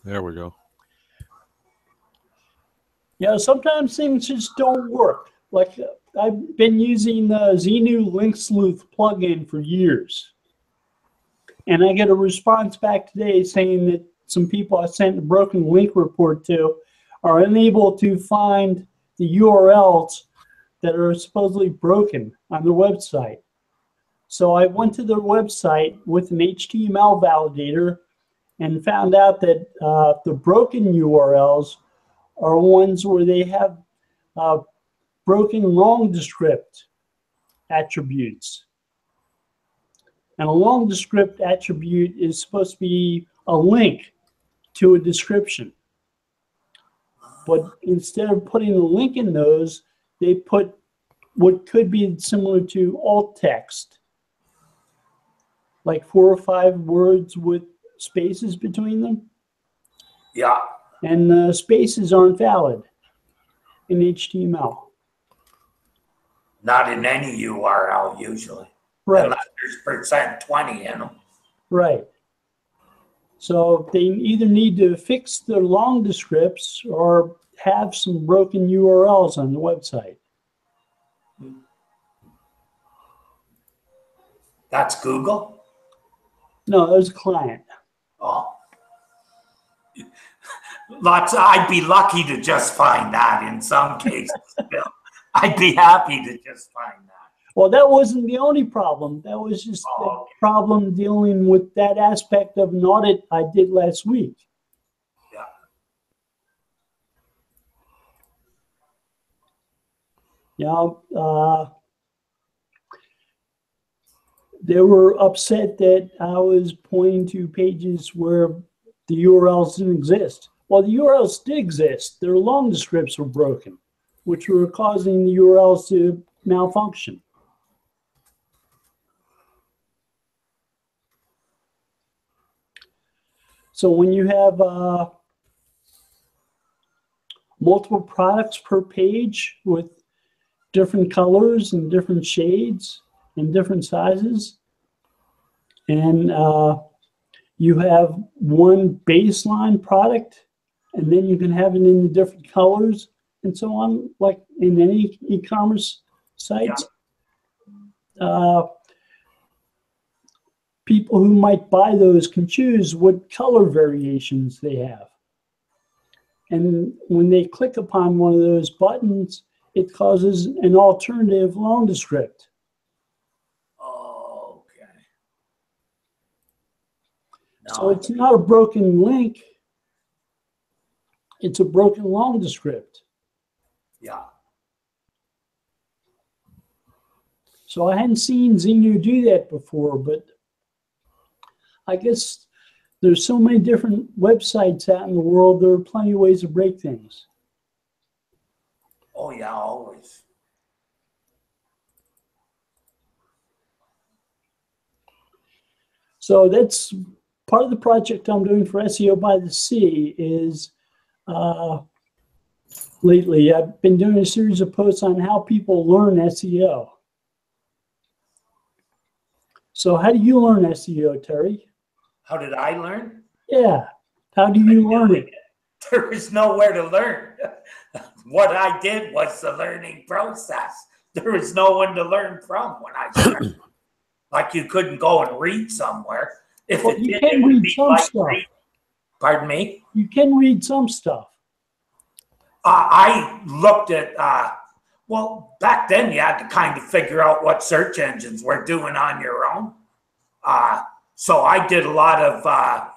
There we go. Yeah, sometimes things just don't work. Like I've been using the Xenu Link Sleuth plugin for years. And I get a response back today saying that some people I sent a broken link report to are unable to find the URLs that are supposedly broken on their website. So I went to their website with an HTML validator and found out that the broken URLs are ones where they have broken long descript attributes. And a long descript attribute is supposed to be a link to a description. But instead of putting a link in those, they put what could be similar to alt text, like 4 or 5 words with spaces between them. Yeah. And spaces aren't valid in HTML. Not in any URL usually. Right. Unless there's %20 in them. Right. So they either need to fix their long descripts or have some broken URLs on the website. That's Google? No, that was a client. Oh. I'd be lucky to just find that in some cases. I'd be happy to just find that. Well, that wasn't the only problem. That was just the problem dealing with that aspect of an audit I did last week. Yeah. Yeah. They were upset that I was pointing to pages where the URLs didn't exist. Well, the URLs did exist. Their long descripts were broken, which were causing the URLs to malfunction. So when you have multiple products per page with different colors and different shades and different sizes, and you have one baseline product, and then you can have it in the different colors and so on, like in any e-commerce sites. Yeah. People who might buy those can choose what color variations they have. And when they click upon one of those buttons, it causes an alternative long descript. Oh, okay. No, so it's not a broken link. It's a broken long descript. Yeah. So I hadn't seen Xenu do that before, but I guess there's so many different websites out in the world, there are plenty of ways to break things. Oh, yeah, always. So that's part of the project I'm doing for SEO by the Sea is lately I've been doing a series of posts on how people learn SEO. So how do you learn SEO, Terry? How did I learn? Yeah. How do you learn it? There was nowhere to learn. What I did was the learning process. There was no one to learn from when I started. Like you couldn't go and read somewhere. If well, it you did, can it would read be some like stuff. Pardon me? You can read some stuff. I looked at, well, back then you had to kind of figure out what search engines were doing on your own. So I did a lot of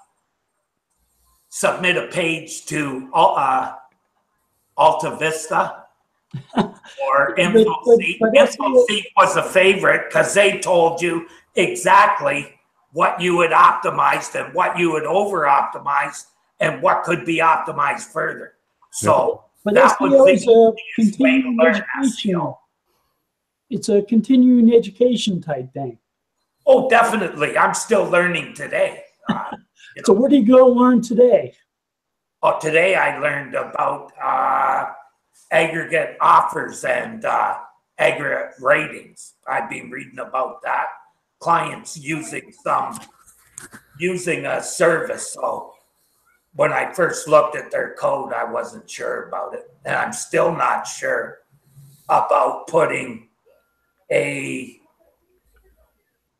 submit a page to Alta Vista or InfoSeek. InfoSeek was a favorite because they told you exactly what you had optimized and what you had over-optimized and what could be optimized further. So but that SEO was the is a continuing education. It's a continuing education type thing. Oh, definitely. I'm still learning today. So where do you go learn today? Oh, today I learned about aggregate offers and aggregate ratings. I've been reading about that. Clients using a service. So when I first looked at their code, I wasn't sure about it. And I'm still not sure about putting a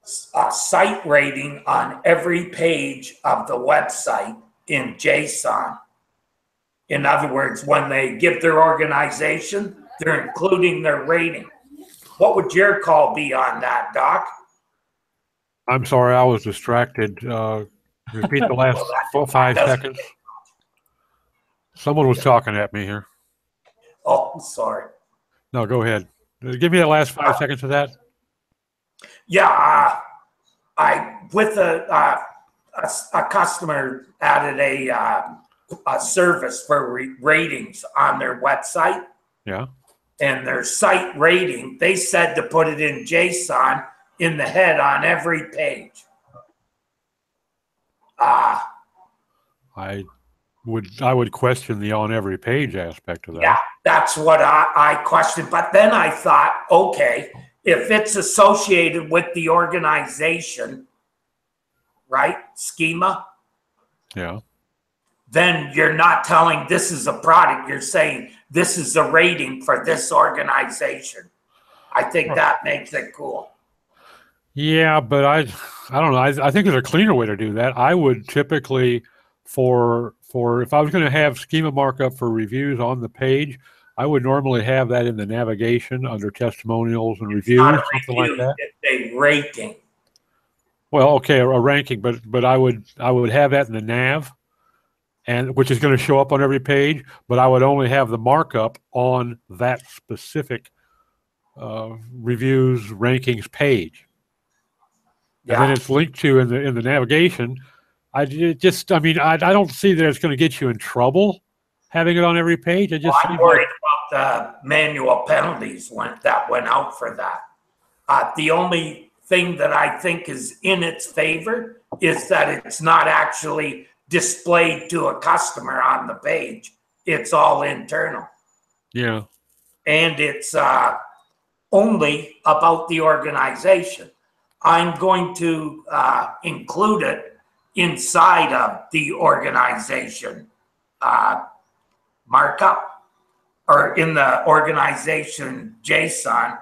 site rating on every page of the website in JSON. In other words, when they give their organization, they're including their rating. What would your call be on that, Doc? I'm sorry, I was distracted. Repeat the last 5 seconds. Someone was talking at me here. Oh, sorry. No, go ahead. Give me the last 5 seconds of that. Yeah, with a customer added a service for ratings on their website. Yeah. And their site rating, they said to put it in JSON in the head on every page. I would question the on every page aspect of that. Yeah, that's what I questioned. But then I thought, okay, if it's associated with the organization, right, schema, yeah, then you're not telling this is a product. You're saying this is a rating for this organization. I think that makes it cool. Yeah, but I don't know. I think there's a cleaner way to do that. I would typically, for if I was going to have schema markup for reviews on the page, I would normally have that in the navigation under testimonials and reviews, something like that. It's a rating. Well, okay, a ranking, but I would have that in the nav, and which is going to show up on every page. But I would only have the markup on that specific reviews rankings page. Yeah. And then it's linked to in the navigation. I don't see that it's going to get you in trouble having it on every page. I'm worried about the manual penalties that went out for that. The only thing that I think is in its favor is that it's not actually displayed to a customer on the page. It's all internal. Yeah. And it's only about the organization. I'm going to include it inside of the organization markup or in the organization JSON.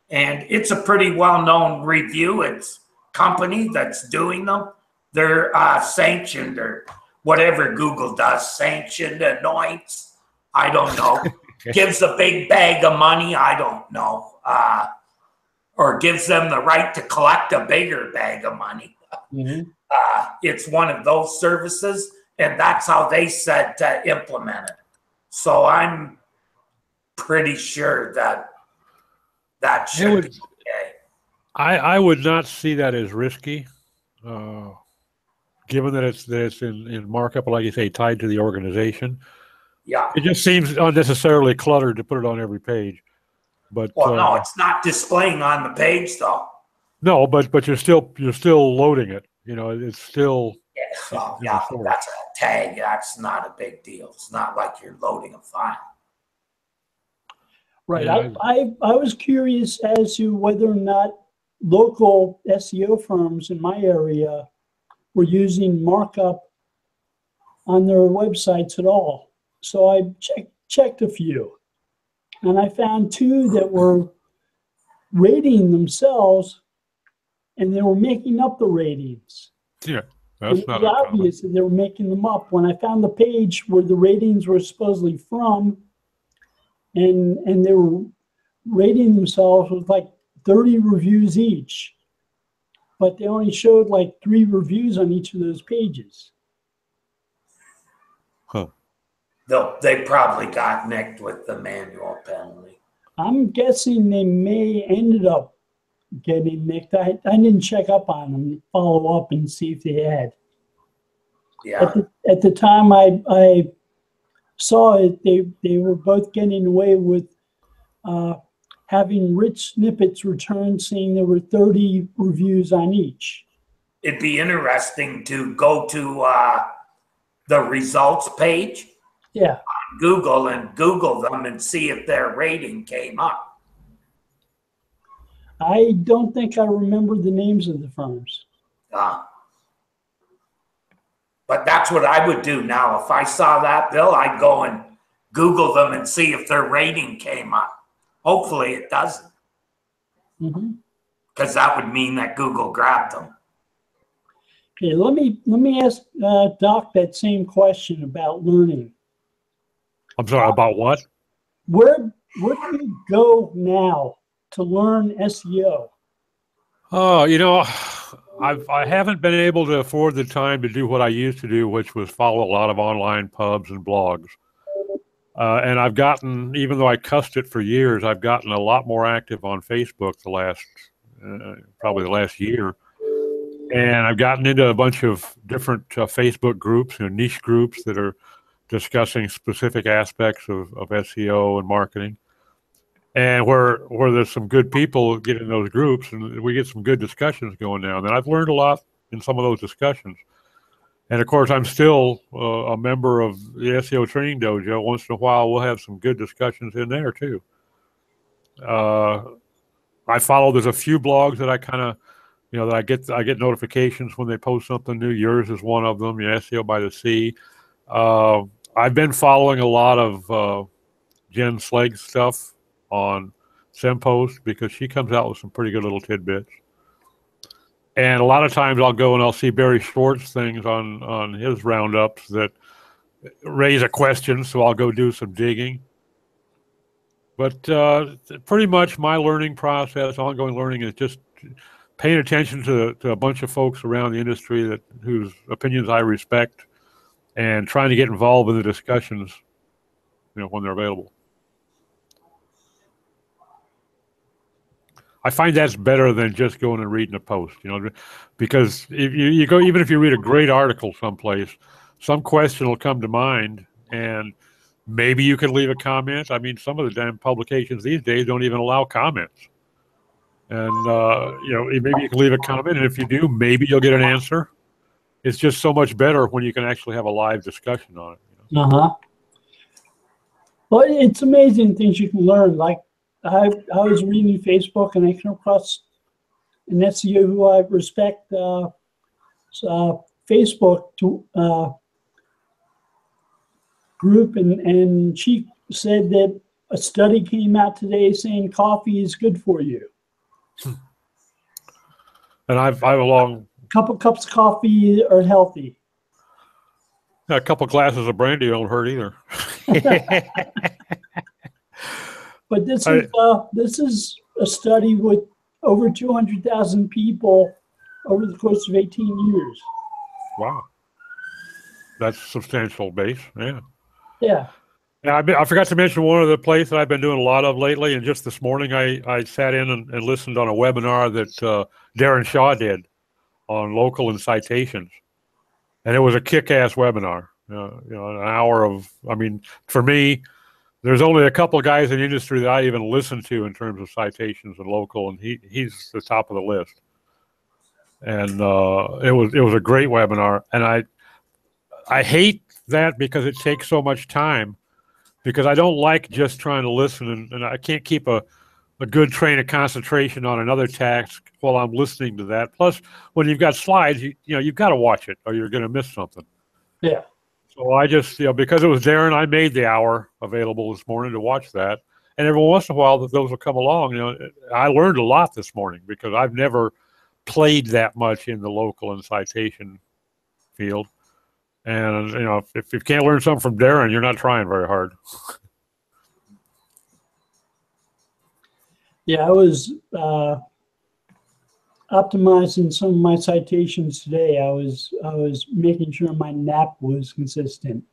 And it's a pretty well-known review. It's a company that's doing them. They're sanctioned or whatever Google does, sanctioned, anoints. I don't know. Gives a big bag of money. I don't know. Or gives them the right to collect a bigger bag of money. Mm-hmm. It's one of those services, and that's how they said to implement it. So I'm pretty sure that should be okay. I would not see that as risky, given that it's in markup, like you say, tied to the organization. Yeah, it just seems unnecessarily cluttered to put it on every page. But no, it's not displaying on the page though. No, but you're still loading it. You know, it's still. Yeah, that's a tag. That's not a big deal. It's not like you're loading a file. Right. Yeah. I was curious as to whether or not local SEO firms in my area were using markup on their websites at all. So I checked a few. And I found two that were rating themselves, and they were making up the ratings. Yeah, that's not obvious that they were making them up. When I found the page where the ratings were supposedly from, and they were rating themselves with like 30 reviews each, but they only showed like 3 reviews on each of those pages. Huh. They probably got nicked with the manual penalty. I'm guessing they may ended up getting nicked. I didn't check up on them, follow up and see if they had. Yeah. At the time I saw it, they were both getting away with having rich snippets returned saying there were 30 reviews on each. It'd be interesting to go to the results page. Yeah. On Google and Google them and see if their rating came up. I don't think I remember the names of the firms. But that's what I would do now. If I saw that bill, I'd go and Google them and see if their rating came up. Hopefully it doesn't. Because that would mean that Google grabbed them. Okay, let me ask Doc that same question about learning. I'm sorry, about what? Where do you go now to learn SEO? Oh, you know, I haven't been able to afford the time to do what I used to do, which was follow a lot of online pubs and blogs. And I've gotten, even though I cussed it for years, I've gotten a lot more active on Facebook the last, probably the last year. And I've gotten into a bunch of different Facebook groups, niche groups that are discussing specific aspects of SEO and marketing. And where there's some good people get in those groups, and we get some good discussions going now. And I've learned a lot in some of those discussions. And of course, I'm still a member of the SEO Training Dojo. Once in a while, we'll have some good discussions in there too. I follow. There's a few blogs that I kind of, that I get notifications when they post something new. Yours is one of them. SEO by the Sea. I've been following a lot of Jen Slagg's stuff on SimPost because she comes out with some pretty good little tidbits. And a lot of times I'll go and I'll see Barry Schwartz things on his roundups that raise a question, so I'll go do some digging. But pretty much my learning process, ongoing learning, is just paying attention to a bunch of folks around the industry whose opinions I respect, and trying to get involved in the discussions, when they're available. I find that's better than just going and reading a post, because if you go, even if you read a great article someplace, some question will come to mind, and maybe you can leave a comment. I mean, some of the damn publications these days don't even allow comments. And, maybe you can leave a comment, and if you do, maybe you'll get an answer. It's just so much better when you can actually have a live discussion on it. Well, it's amazing things you can learn. Like, I was reading Facebook, and I came across an SEO who I respect, Facebook group, and she said that a study came out today saying coffee is good for you. And I've along couple cups of coffee are healthy. A couple glasses of brandy don't hurt either. But this is a study with over 200,000 people over the course of 18 years. Wow, that's a substantial base. Yeah. Yeah. I forgot to mention one other place that I've been doing a lot of lately, and just this morning I sat in and listened on a webinar that Darren Shaw did on local and citations, and it was a kick-ass webinar. An hour of, for me, there's only a couple of guys in the industry that I even listen to in terms of citations and local, and he's the top of the list. And it was a great webinar, and I hate that because it takes so much time, because I don't like just trying to listen, and I can't keep a good train of concentration on another task while I'm listening to that. Plus, when you've got slides, you've got to watch it or you're going to miss something. Yeah. So I just, because it was Darren, I made the hour available this morning to watch that. And every once in a while, those will come along. I learned a lot this morning because I've never played that much in the local and citation field. And, if you can't learn something from Darren, you're not trying very hard. Yeah, I was optimizing some of my citations today. I was making sure my NAP was consistent.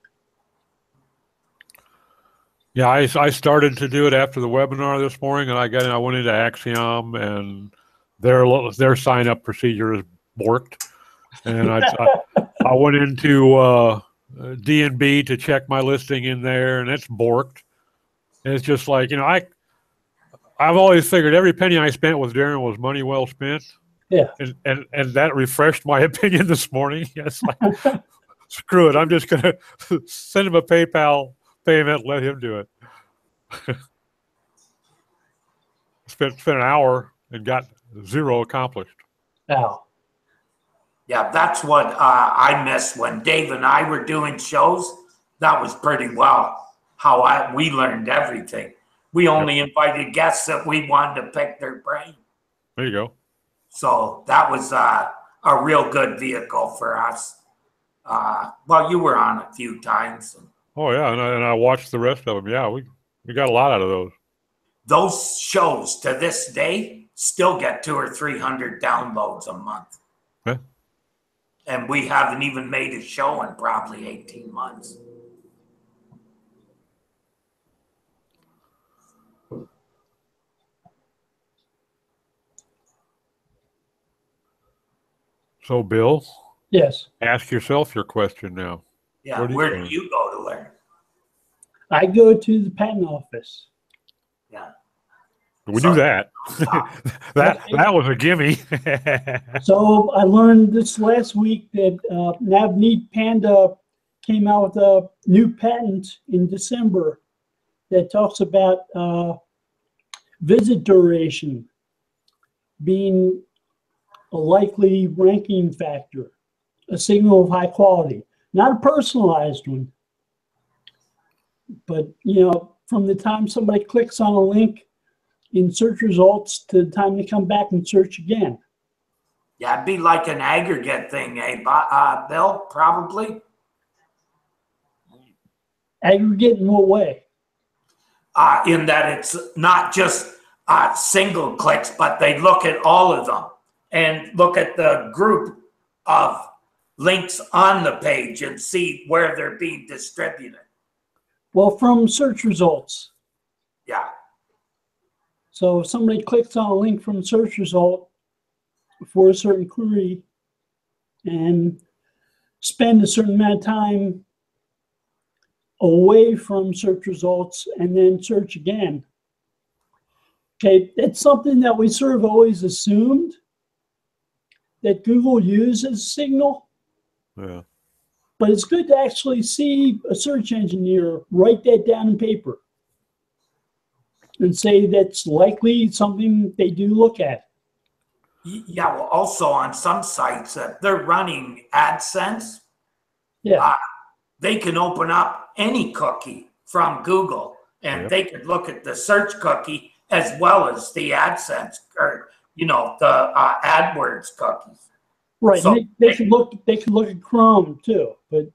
Yeah, I started to do it after the webinar this morning, and I went into Axiom, and their sign up procedure is borked, and I went into D&B to check my listing in there, and it's borked. And it's just like, I've always figured every penny I spent with Darren was money well spent. Yeah. And that refreshed my opinion this morning. It's like, screw it. I'm just going to send him a PayPal payment, let him do it. Spent an hour and got zero accomplished. Wow. Yeah, that's what I miss when Dave and I were doing shows. That was pretty well how we learned everything. We only invited guests that we wanted to pick their brain. There you go. So that was a real good vehicle for us. Well, you were on a few times. Oh yeah, and I watched the rest of them. Yeah, we got a lot out of those. Those shows to this day still get 200 or 300 downloads a month. Yeah. And we haven't even made a show in probably 18 months. So, Bill, Yes. ask yourself your question now. Yeah, where do you go to learn? I go to the patent office. Yeah. We knew that. that was a gimme. So I learned this last week that Navneet Panda came out with a new patent in December that talks about visit duration being a likely ranking factor, a signal of high quality, not a personalized one. But, from the time somebody clicks on a link in search results to the time they come back and search again. Yeah, it'd be like an aggregate thing, Bill, probably. Aggregate in what way? In that it's not just single clicks, but they look at all of them and look at the group of links on the page and see where they're being distributed. Well, from search results. Yeah. So if somebody clicks on a link from a search result for a certain query and spend a certain amount of time away from search results and then search again. Okay, it's something that we sort of always assumed that Google used as a signal. Yeah. But it's good to actually see a search engineer write that down in paper and say that's likely something they do look at. Yeah, well, also on some sites that they're running AdSense, they can open up any cookie from Google and they could look at the search cookie as well as the AdSense or, the AdWords cookies. Right. So they could look at Chrome too, but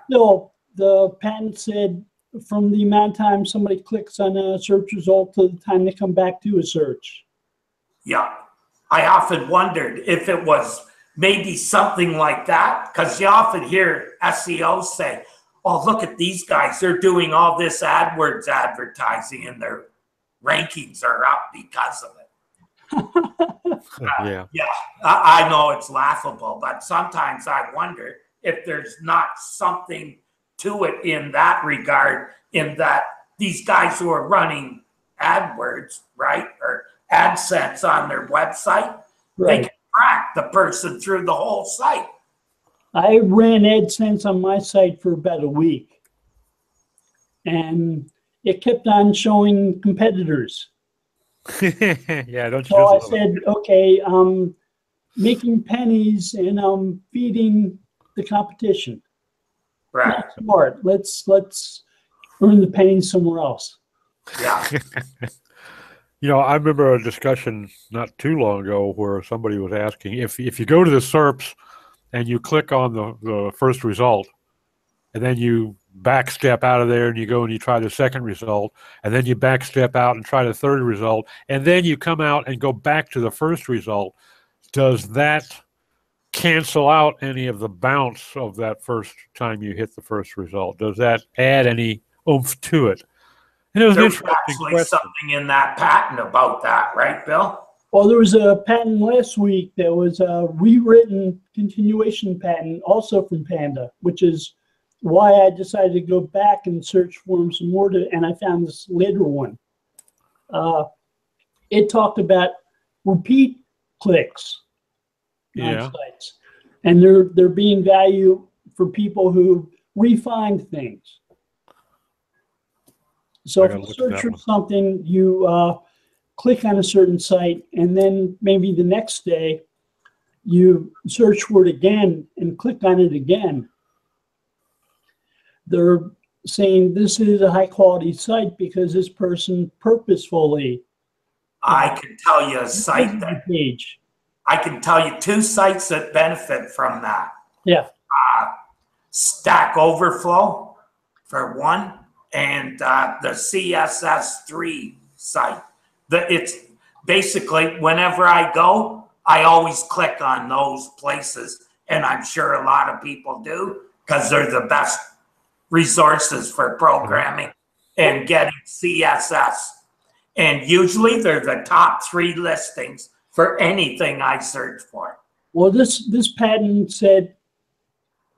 still the patent said from the amount of time somebody clicks on a search result to the time they come back to a search. Yeah. I often wondered if it was maybe something like that, because you often hear SEOs say, oh, look at these guys. They're doing all this AdWords advertising and their rankings are up because of it. Yeah, I know it's laughable, but sometimes I wonder if there's not something to it in that regard, in that these guys who are running AdWords, right, or AdSense on their website, they can track the person through the whole site. I ran AdSense on my site for about a week, and it kept on showing competitors. Yeah, don't you? So I said, okay, I'm making pennies and I'm feeding the competition. Right. Not smart. Let's earn the pennies somewhere else. Yeah. I remember a discussion not too long ago where somebody was asking if you go to the SERPs and you click on the first result, and then you backstep out of there and you go and you try the second result, and then you backstep out and try the third result, and then you come out and go back to the first result, does that cancel out any of the bounce of that first time you hit the first result? Does that add any oomph to it? And it was There's actually something in that patent about that, right, Bill? Well, there was a patent last week that was a rewritten continuation patent also from Panda, which is why I decided to go back and search for them some more, and I found this later one. It talked about repeat clicks on sites, and they're being value for people who refine things. So if you search for something, you click on a certain site, and then maybe the next day you search for it again and click on it again, they're saying this is a high quality site because this person purposefully. I can tell you a site that page. I can tell you 2 sites that benefit from that. Yeah. Stack Overflow for one, and the CSS3 site. It's basically whenever I go, I always click on those places, and I'm sure a lot of people do because they're the best resources for programming and getting CSS. And usually they're the top 3 listings for anything I search for. Well, this patent said,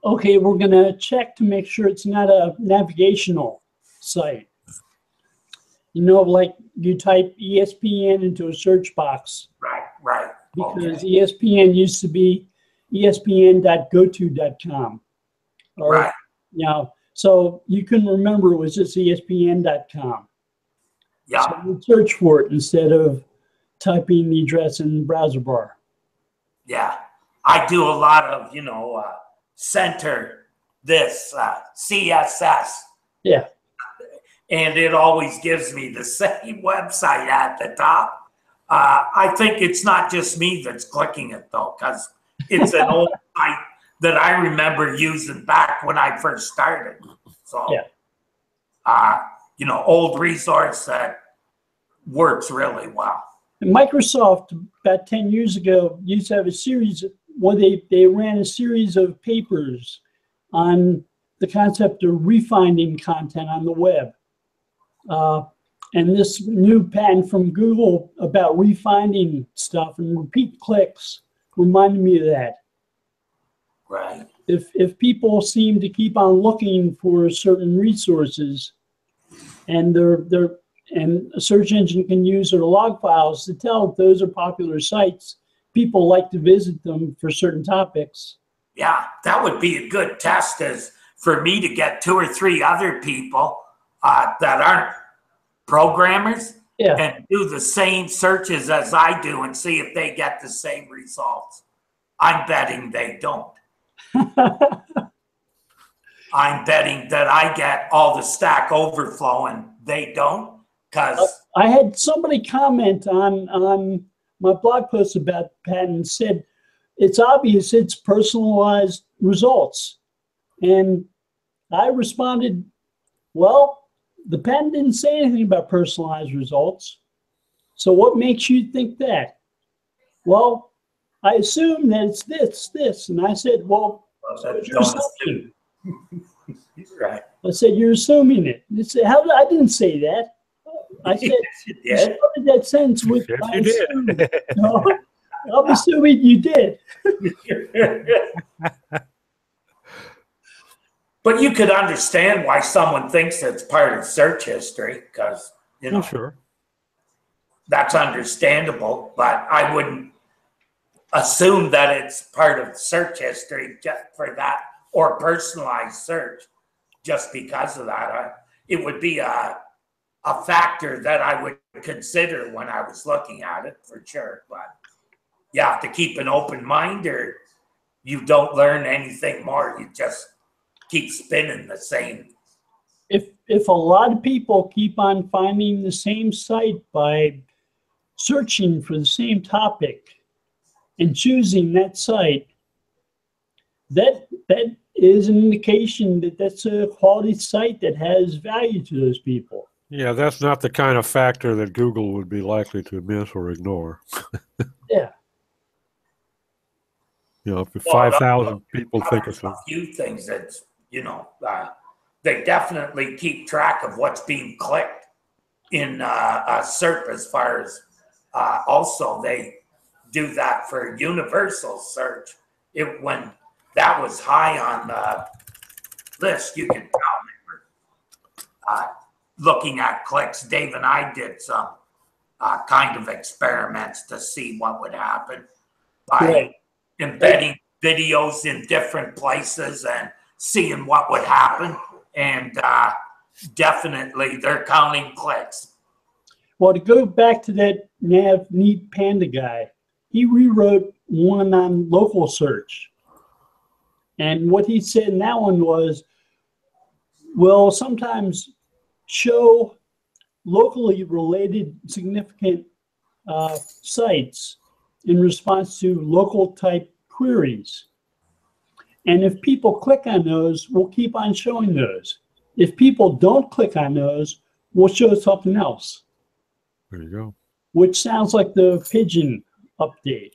okay, we're going to check to make sure it's not a navigational site. You know, like you type ESPN into a search box. Right. Because ESPN used to be espn.goto.com. Right. You know, so you couldn't remember it was just espn.com. Yeah. So you search for it instead of typing the address in the browser bar. Yeah. I do a lot of, center this CSS. Yeah. And it always gives me the same website at the top. I think it's not just me that's clicking it, though, because it's an old site that I remember using back when I first started. So, old resource that works really well. And Microsoft, about 10 years ago, used to have a series, they ran a series of papers on the concept of refinding content on the web. And this new patent from Google about refinding stuff and repeat clicks reminded me of that. Right. If people seem to keep on looking for certain resources, and and a search engine can use their log files to tell if those are popular sites, people like to visit them for certain topics. Yeah, that would be a good test, is for me to get 2 or 3 other people that aren't programmers and do the same searches as I do and see if they get the same results. I'm betting they don't. I'm betting that I get all the Stack Overflow and they don't, because I had somebody comment on my blog post about the patent and said it's obvious it's personalized results. And I responded, well, the patent didn't say anything about personalized results. So what makes you think that? Well, I assume that it's this. And I said, well, you're assuming. Right. I said, you're assuming it. They said, I didn't say that. I said, you started that sentence with, yes, I you assume. did. No, I'm assuming you did. But you could understand why someone thinks it's part of search history, because, Sure. That's understandable, but I wouldn't assume that it's part of search history just for that, or personalized search just because of that. It would be a factor that I would consider when I was looking at it, for sure. But you have to keep an open mind, or you don't learn anything more. You just keep spinning the same. If a lot of people keep on finding the same site by searching for the same topic and choosing that site, that is an indication that that's a quality site that has value to those people. Yeah, that's not the kind of factor that Google would be likely to miss or ignore. Yeah. If 5,000 people think it's a few things that, they definitely keep track of what's being clicked in SERP, as far as also they do that for universal search. When that was high on the list, you can tell. Looking at clicks, Dave and I did some kind of experiments to see what would happen by embedding videos in different places and seeing what would happen. And definitely they're counting clicks. Well, to go back to that nav neat panda guy, he rewrote one on local search. And what he said in that one was, we'll sometimes show locally related significant sites in response to local type queries. And if people click on those, we'll keep on showing those. If people don't click on those, we'll show something else. There you go. Which sounds like the pigeon update.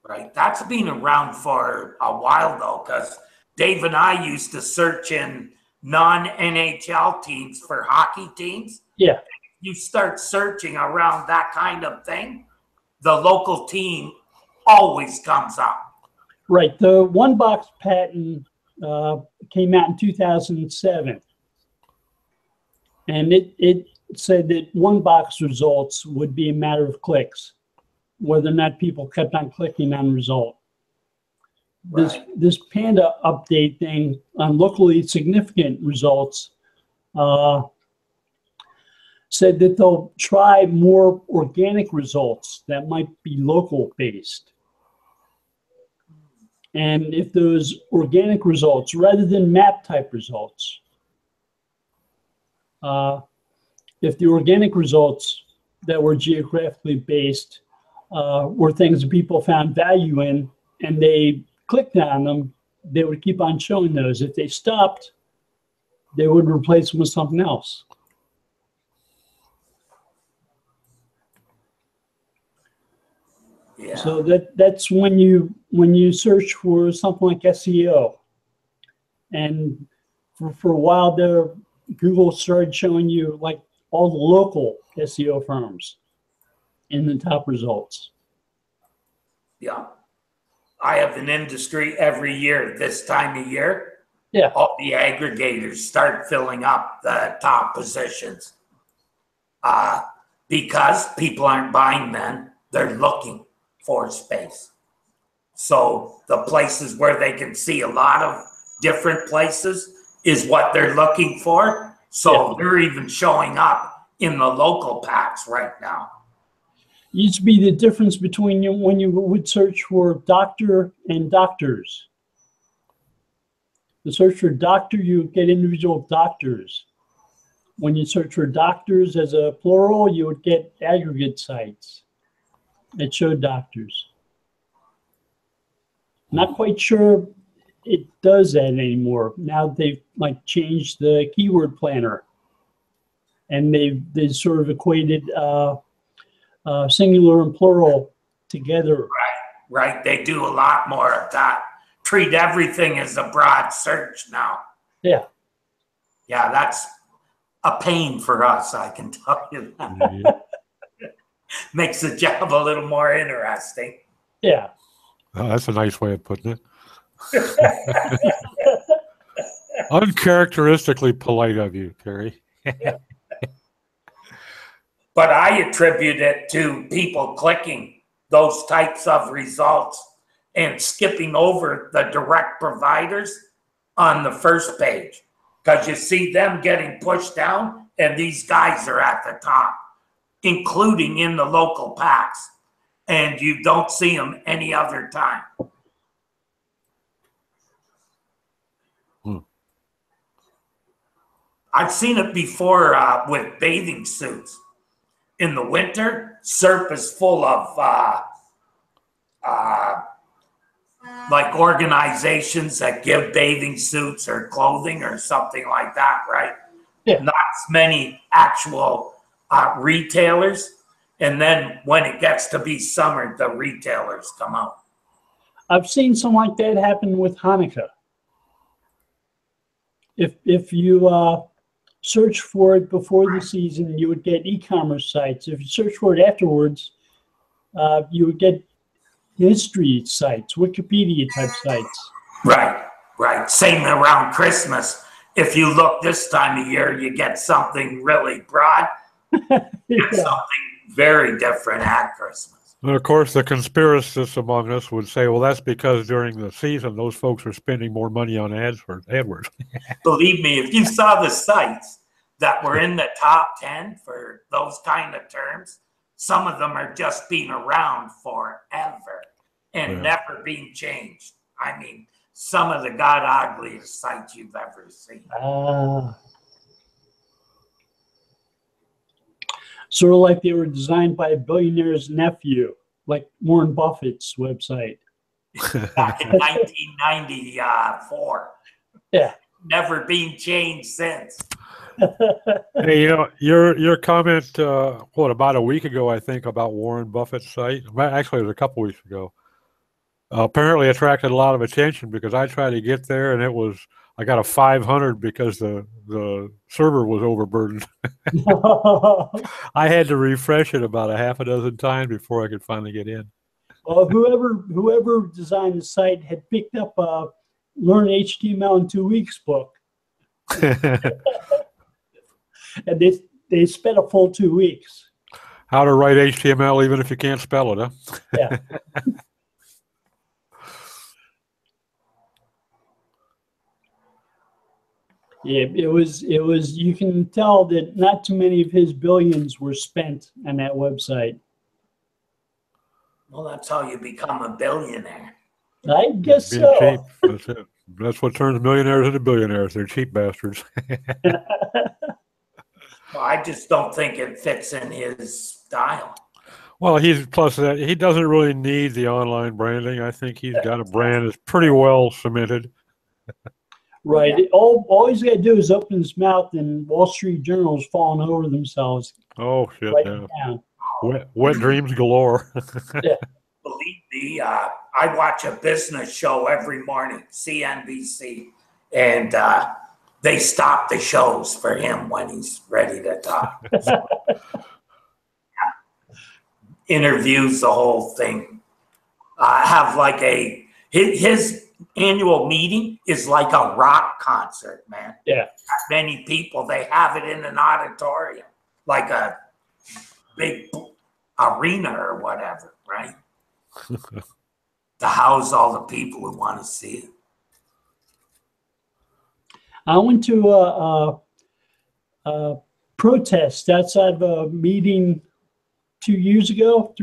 Right. That's been around for a while, though, because Dave and I used to search in non-NHL teams for hockey teams. Yeah. You start searching around that kind of thing, the local team always comes up. Right. The one box patent came out in 2007. And it said that one box results would be a matter of clicks, whether or not people kept on clicking on result. Right. This Panda update thing on locally significant results said that they'll try more organic results that might be local based. And if those organic results, rather than map type results, if the organic results that were geographically based were things that people found value in and they clicked on them, they would keep on showing those. If they stopped, they would replace them with something else. Yeah. So that's when you search for something like SEO. And for a while there, Google started showing you like all the local SEO firms in the top results. Yeah. I have an industry every year, this time of year. Yeah. All the aggregators start filling up the top positions. Because people aren't buying then, they're looking for space. So the places where they can see a lot of different places is what they're looking for. So they're even showing up in the local packs right now. Used to be the difference between when you would search for doctor and doctors. The search for doctor, you would get individual doctors. When you search for doctors as a plural, you would get aggregate sites that showed doctors. Not quite sure it does that anymore. Now they've like changed the keyword planner, and they sort of equated singular and plural together. Right. They do a lot more of that. Treat everything as a broad search now. Yeah. Yeah, that's a pain for us, I can tell you that. Makes the job a little more interesting. Yeah. Oh, that's a nice way of putting it. Uncharacteristically polite of you, Terry. But I attribute it to people clicking those types of results and skipping over the direct providers on the first page, because you see them getting pushed down and these guys are at the top, including in the local packs, and you don't see them any other time. I've seen it before with bathing suits. In the winter, SERP is full of like organizations that give bathing suits or clothing or something like that, right? Yeah. Not as many actual retailers. And then when it gets to be summer, the retailers come out. I've seen something like that happen with Hanukkah. If you search for it before the season, you would get e-commerce sites. If you search for it afterwards, you would get history sites, Wikipedia type sites. Right, right. Same around Christmas. If you look this time of year, you get something really broad. Get something very different at Christmas. And of course, the conspiracists among us would say, well, that's because during the season, those folks are spending more money on ads for AdWords. Believe me, if you saw the sites that were in the top 10 for those kind of terms, some of them are just been around forever and never being changed. I mean, some of the god ugliest sites you've ever seen. Sort of like they were designed by a billionaire's nephew, like Warren Buffett's website. Back in 1994. Yeah. Never been changed since. Hey, you know, your comment, what, about a week ago, I think, about Warren Buffett's site? Actually, it was a couple weeks ago. Apparently attracted a lot of attention because I tried to get there and I got a 500 because the server was overburdened. I had to refresh it about a half a dozen times before I could finally get in. Well, whoever designed the site had picked up a Learn HTML in 2 weeks book. And they spent a full 2 weeks. How to write HTML even if you can't spell it, huh? Yeah. Yeah, it was, you can tell that not too many of his billions were spent on that website. Well, that's how you become a billionaire. I guess Being so. cheap. That's it. That's what turns millionaires into billionaires. They're cheap bastards. Well, I just don't think it fits in his style. Well, plus that he doesn't really need the online branding. I think he's got a brand that's pretty well cemented. Right. Yeah. All he's got to do is open his mouth, and Wall Street Journal's falling over themselves. Oh shit! Yeah. Wet dreams galore. Yeah. Believe me, I watch a business show every morning, CNBC, and they stop the shows for him when he's ready to talk. Interviews, the whole thing. Have like his annual meeting is like a rock concert, man. Yeah. Many people, they have it in an auditorium, like a big arena or whatever, right? To house all the people who want to see it. I went to a protest outside of a meeting 3 years ago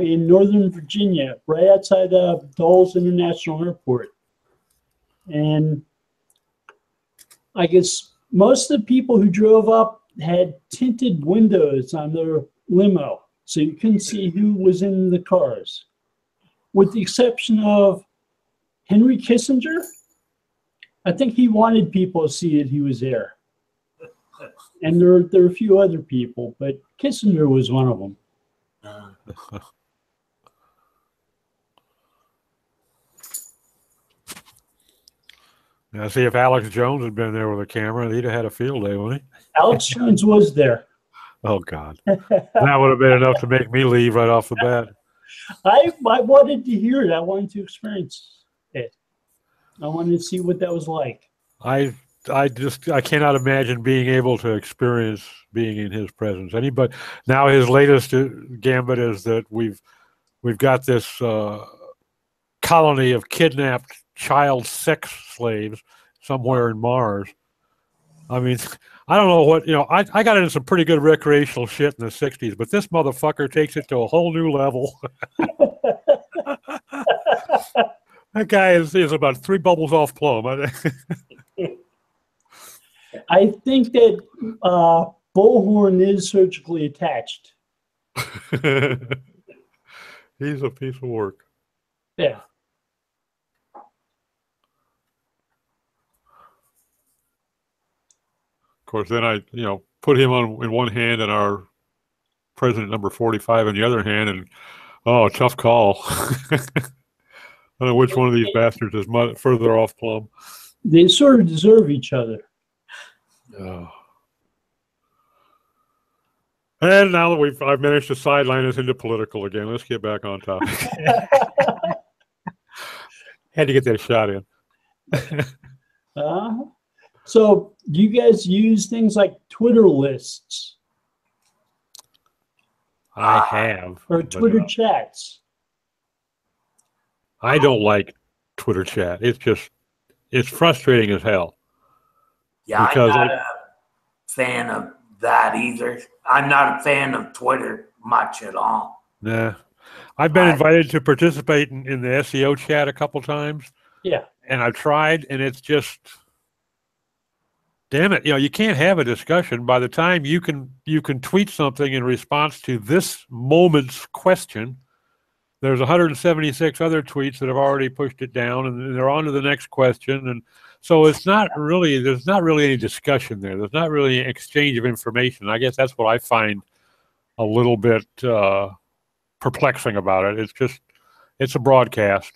in Northern Virginia, right outside Dulles International Airport. And I guess most of the people who drove up had tinted windows on their limo, so you couldn't see who was in the cars. With the exception of Henry Kissinger, I think he wanted people to see that he was there. And there were a few other people, but Kissinger was one of them. Now, see, if Alex Jones had been there with a camera, he'd have had a field day, wouldn't he? Alex Jones was there. Oh, God. That would have been enough to make me leave right off the bat. I wanted to hear it. I wanted to experience it. I wanted to see what that was like. I cannot imagine being able to experience being in his presence. But now his latest gambit is that we've got this colony of kidnapped child sex slaves somewhere in Mars. I mean, I don't know what, I got into some pretty good recreational shit in the 60s, but this motherfucker takes it to a whole new level. That guy is about 3 bubbles off plum. I think that Bullhorn is surgically attached. He's a piece of work. Yeah. Of course, then I, put him in one hand and our president number 45 in the other hand, and tough call. I don't know which one of these bastards is further off plumb. They sort of deserve each other. And now that I've managed to sideline us into political again, let's get back on topic. Had to get that shot in. So do you guys use things like Twitter lists? I have. Or Twitter chats? I don't like Twitter chat. It's frustrating as hell. Yeah, I'm not a fan of that either. I'm not a fan of Twitter much at all. Nah. I've been invited to participate in the SEO chat a couple times. Yeah. And I've tried, and it's just, damn it, you can't have a discussion. By the time you can tweet something in response to this moment's question, there's 176 other tweets that have already pushed it down, and they're on to the next question. And so there's not really any discussion there. There's not really an exchange of information. I guess that's what I find a little bit perplexing about it. It's a broadcast.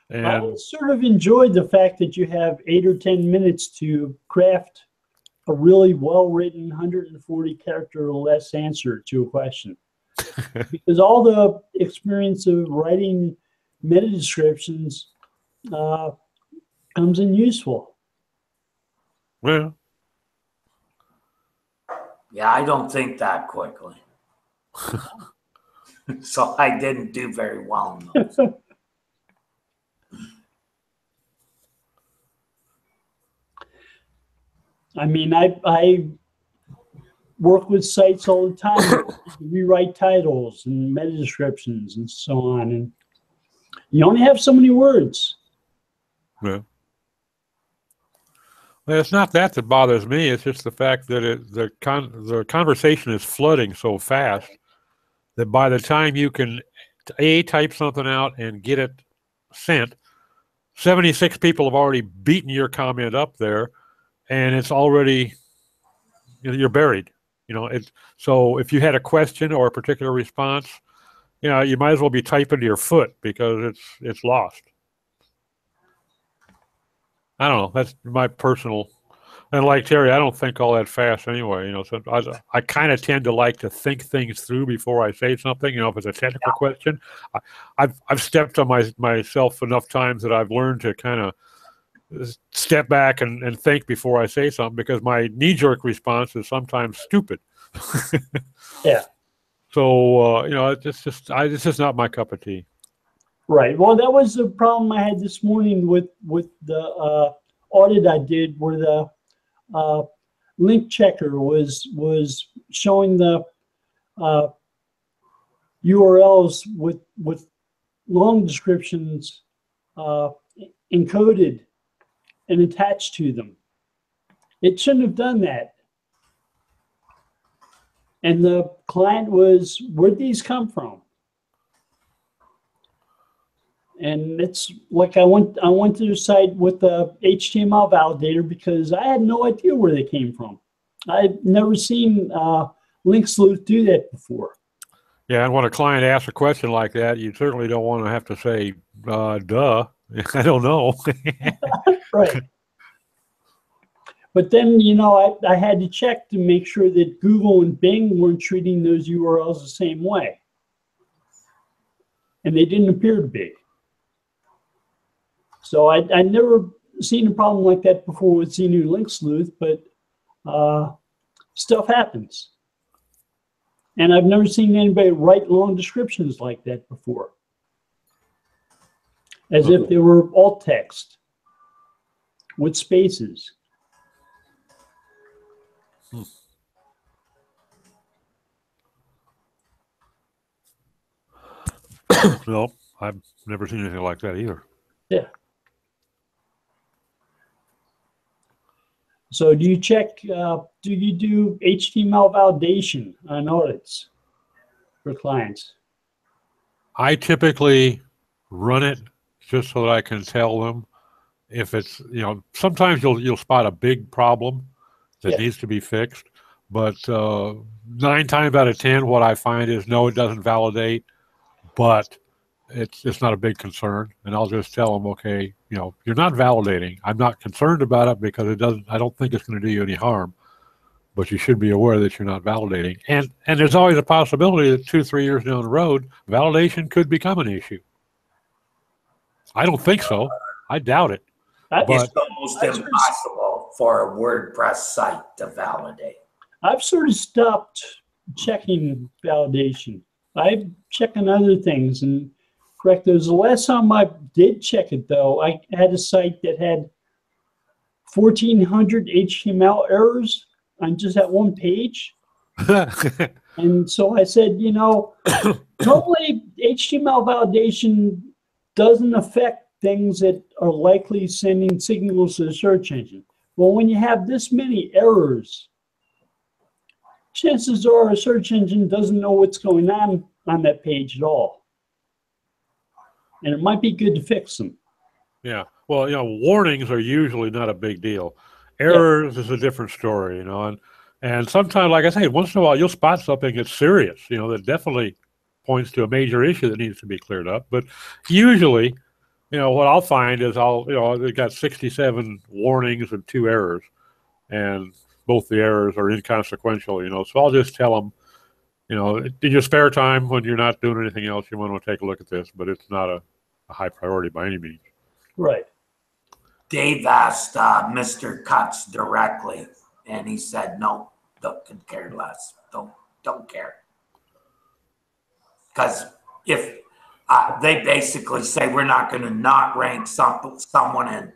And I sort of enjoyed the fact that you have 8 or 10 minutes to craft a really well-written 140-character or less answer to a question. Because all the experience of writing meta descriptions comes in useful. Well, yeah, I don't think that quickly. So I didn't do very well in those. I mean, I work with sites all the time, rewrite titles and meta descriptions and so on. And you only have so many words. yeah. Well, it's not that bothers me. It's just the fact that the conversation is flooding so fast that by the time you can type something out and get it sent, 76 people have already beaten your comment up there, and it's already, you're buried. So if you had a question or a particular response, you might as well be typing to your foot because it's lost. I don't know. That's my personal, and like Terry, I don't think all that fast anyway. So I kind of tend to like to think things through before I say something. If it's a technical question, I've stepped on myself enough times that I've learned to kind of step back and think before I say something, because my knee-jerk response is sometimes stupid. Yeah. So it's just not my cup of tea. Right. Well, that was the problem I had this morning with the audit I did, where the link checker was showing the URLs with long descriptions encoded and attached to them. It shouldn't have done that. And the client was, where'd these come from? And it's like I went to the site with the HTML validator because I had no idea where they came from. I'd never seen Link Sleuth do that before. Yeah, and when a client asks a question like that, you certainly don't want to have to say, duh, I don't know. Right. But then, I had to check to make sure that Google and Bing weren't treating those URLs the same way. And they didn't appear to be. So I'd never seen a problem like that before with ZNU Link Sleuth, but stuff happens. And I've never seen anybody write long descriptions like that before. As if they were alt text with spaces. No, I've never seen anything like that either. Yeah. So do you check, do you do HTML validation on audits for clients? I typically run it just so that I can tell them if it's, sometimes you'll spot a big problem that needs to be fixed, but 9 times out of 10, what I find is, no, it doesn't validate, but it's not a big concern, and I'll just tell them, okay, you're not validating. I'm not concerned about it because I don't think it's going to do you any harm, but you should be aware that you're not validating. And there's always a possibility that 2-3 years down the road, validation could become an issue. I don't think so. I doubt it. It's almost impossible for a WordPress site to validate. I've sort of stopped checking validation. I check on other things and correct those. The last time I did check it, though, I had a site that had 1,400 HTML errors on just that one page. And so I said, you know, normally HTML validation doesn't affect things that are likely sending signals to the search engine. Well, when you have this many errors, chances are a search engine doesn't know what's going on that page at all. And it might be good to fix them. Yeah. Well, you know, warnings are usually not a big deal. Errors is a different story, you know, and sometimes, like I say, once in a while you'll spot something that's serious, you know, that definitely points to a major issue that needs to be cleared up. But usually, you know, what I'll find is they've got 67 warnings and 2 errors, and both the errors are inconsequential, you know. So I'll just tell them, you know, in your spare time when you're not doing anything else, you want to take a look at this, but it's not a high priority by any means. Right. Dave asked Mr. Cutts directly, and he said, no, don't care less. Don't care. Because if they basically say we're not going to not rank someone and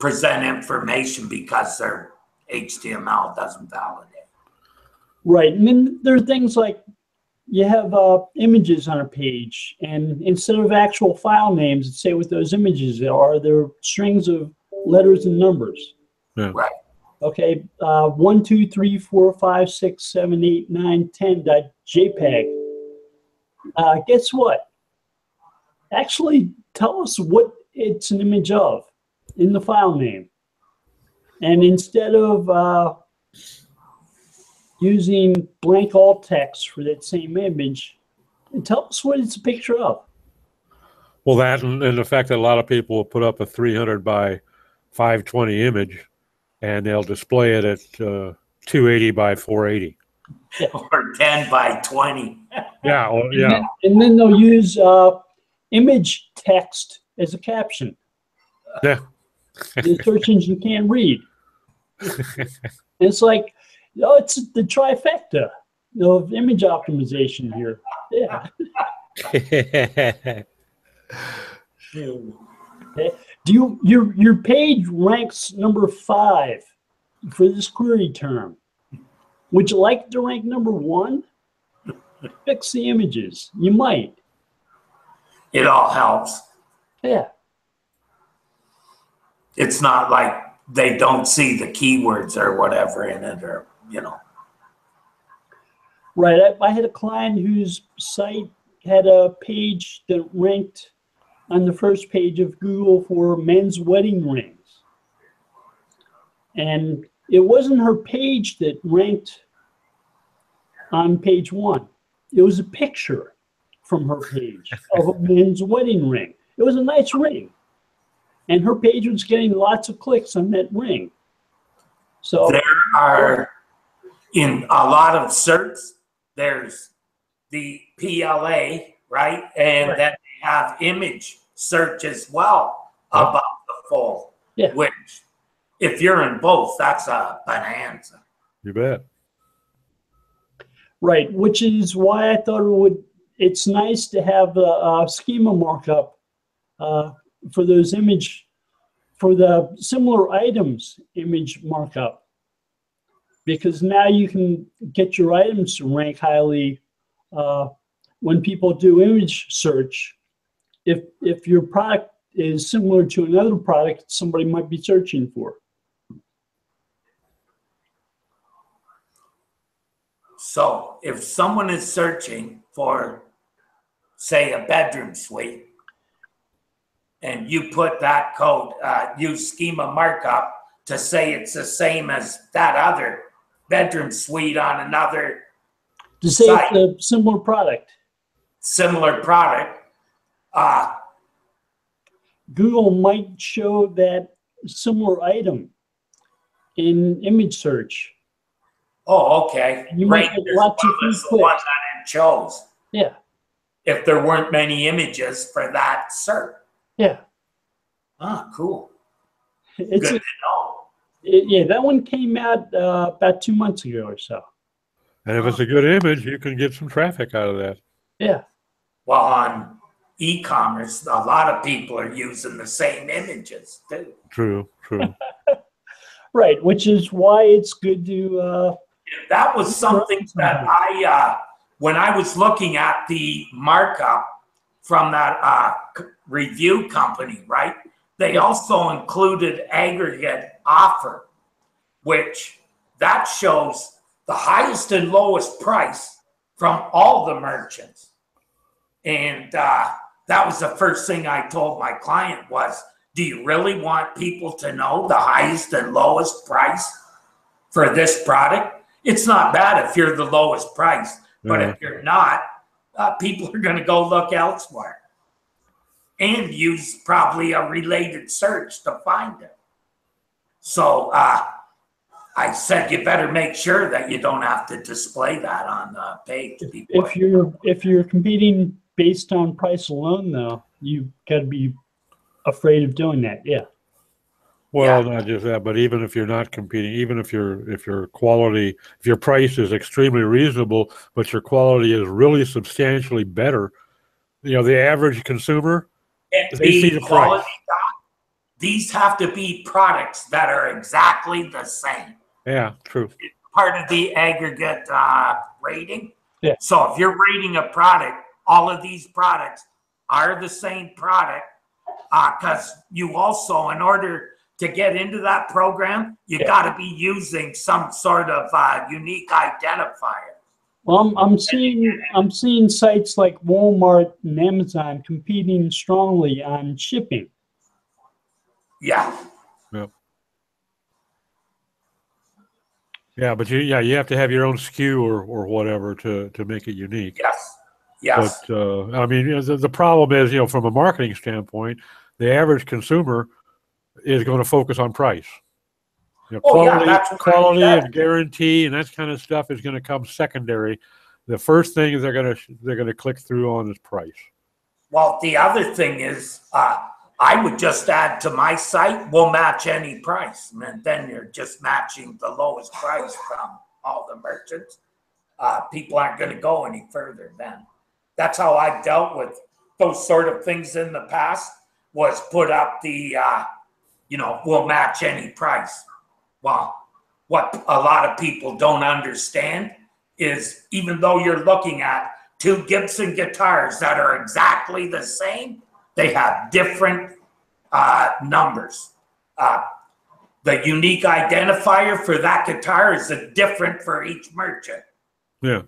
present information because their HTML doesn't validate. Right. And then there are things like you have images on a page, and instead of actual file names, say what those images are, they're strings of letters and numbers. Yeah. Right. Okay. 1, 2, 3, 4, 5, 6, 7, 8, 9, 10 .jpg. Guess what? Actually tell us what it's an image of in the file name. And instead of using blank alt text for that same image, tell us what it's a picture of. Well, that and the fact that a lot of people will put up a 300 by 520 image, and they'll display it at 280 by 480. Or 10 by 20. Yeah, well, yeah. And then they'll use image text as a caption. Yeah. The search engine can't read. It's like, oh, it's the trifecta of image optimization here. Yeah. Okay. Your page ranks number 5 for this query term. Would you like to rank number 1? Fix the images. You might. It all helps. Yeah. It's not like they don't see the keywords or whatever in it, or, you know. Right. I had a client whose site had a page that ranked on the first page of Google for men's wedding rings. And it wasn't her page that ranked on page 1. It was a picture from her page of a men's wedding ring. It was a nice ring. And her page was getting lots of clicks on that ring. So there are, in a lot of certs, there's the PLA, right? And right. then they have image search as well about the full, which if you're in both, that's a bonanza. You bet. Right, which is why I thought it's nice to have a schema markup for those for the similar items image markup, because now you can get your items to rank highly when people do image search. If your product is similar to another product somebody might be searching for. So if someone is searching for, say, a bedroom suite, and you put that code, use schema markup to say it's the same as that other bedroom suite on another to say site, it's a similar product. Google might show that similar item in image search. Oh, okay. You might get lots of free the one that it chose. Yeah. If there weren't many images for that cert. Yeah. Ah, cool. It's good to know. Yeah, that one came out about 2 months ago or so. And if it's a good image, you can get some traffic out of that. Yeah. Well, on e-commerce, a lot of people are using the same images too. True. Right, which is why it's good to. That was something that I when I was looking at the markup from that review company, right? They also included aggregate offer, which that shows the highest and lowest price from all the merchants. And that was the first thing I told my client was, do you really want people to know the highest and lowest price for this product? It's not bad if you're the lowest price, but if you're not, people are going to go look elsewhere and use probably a related search to find it. So I said, you better make sure that you don't have to display that on the page. If you're competing based on price alone, though, you've got to be afraid of doing that. Yeah. Well, not just that, but even if you're not competing, even if your quality, if your price is extremely reasonable, but your quality is really substantially better, you know, the average consumer, they see the price. These have to be products that are exactly the same. Yeah, true. It's part of the aggregate rating. Yeah. So if you're rating a product, all of these products are the same product, because you also, in order to get into that program, you got to be using some sort of unique identifier. Well, I'm seeing sites like Walmart and Amazon competing strongly on shipping. Yeah. Yep. Yeah, but you have to have your own SKU or whatever to make it unique. Yes. Yes. But I mean, the problem is, you know, from a marketing standpoint, the average consumer is going to focus on price. You know, quality and guarantee and that kind of stuff is going to come secondary. The first thing they're going to click through on is price. Well, the other thing is, I would just add to my site, we'll match any price. And then you're just matching the lowest price from all the merchants. People aren't going to go any further then. That's how I've dealt with those sort of things in the past, was put up the, you know, we'll match any price. Well, what a lot of people don't understand is, even though you're looking at two Gibson guitars that are exactly the same, they have different numbers. The unique identifier for that guitar is different for each merchant. Yeah.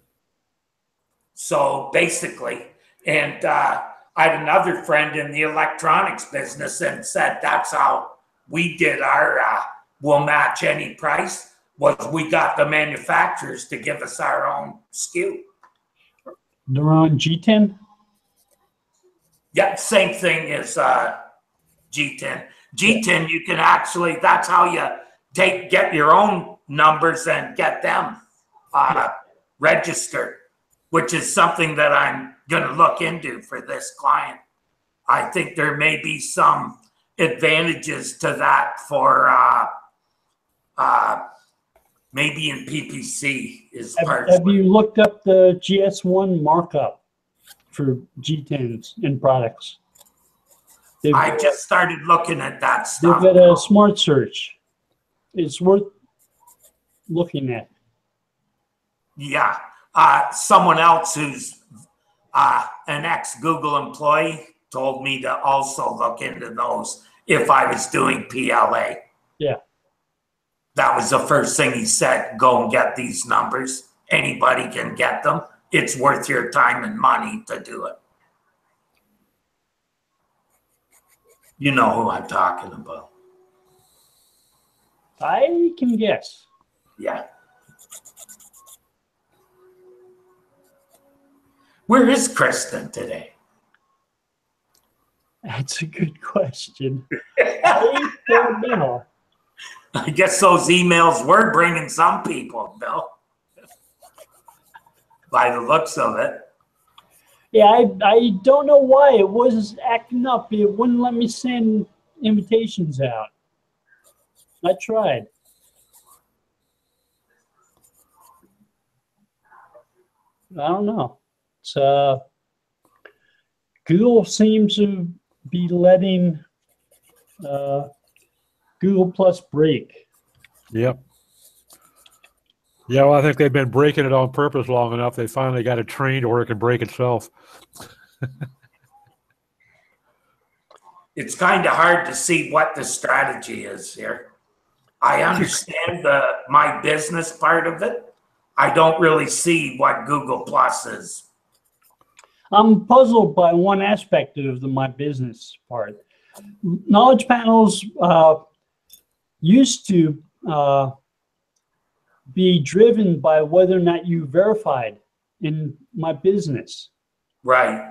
So basically, and I had another friend in the electronics business and said that's how we did our we'll match any price, was we got the manufacturers to give us our own SKU. They're on G10? Yeah, same thing as G10. G10, you can actually, that's how you get your own numbers and get them registered, which is something that I'm going to look into for this client. I think there may be some advantages to that for maybe in PPC is part. Have you looked up the GS1 markup for G10s in products? I just started looking at that stuff. They've got a smart search. It's worth looking at. Yeah. Someone else who's an ex-Google employee told me to also look into those if I was doing PLA. Yeah. That was the first thing he said, go and get these numbers. Anybody can get them. It's worth your time and money to do it. You know who I'm talking about. I can guess. Yeah. Where is Kristen today? That's a good question. I don't know. I guess those emails were bringing some people, Bill. By the looks of it. Yeah, I don't know why it was acting up. It wouldn't let me send invitations out. I tried. I don't know. It's Google seems to be letting Google Plus break. Yep. Yeah, well, I think they've been breaking it on purpose long enough. They finally got it trained where it can break itself. It's kind of hard to see what the strategy is here. I understand the my business part of it. I don't really see what Google Plus is. I'm puzzled by one aspect of my business part. Knowledge panels used to be driven by whether or not you verified in my business. Right.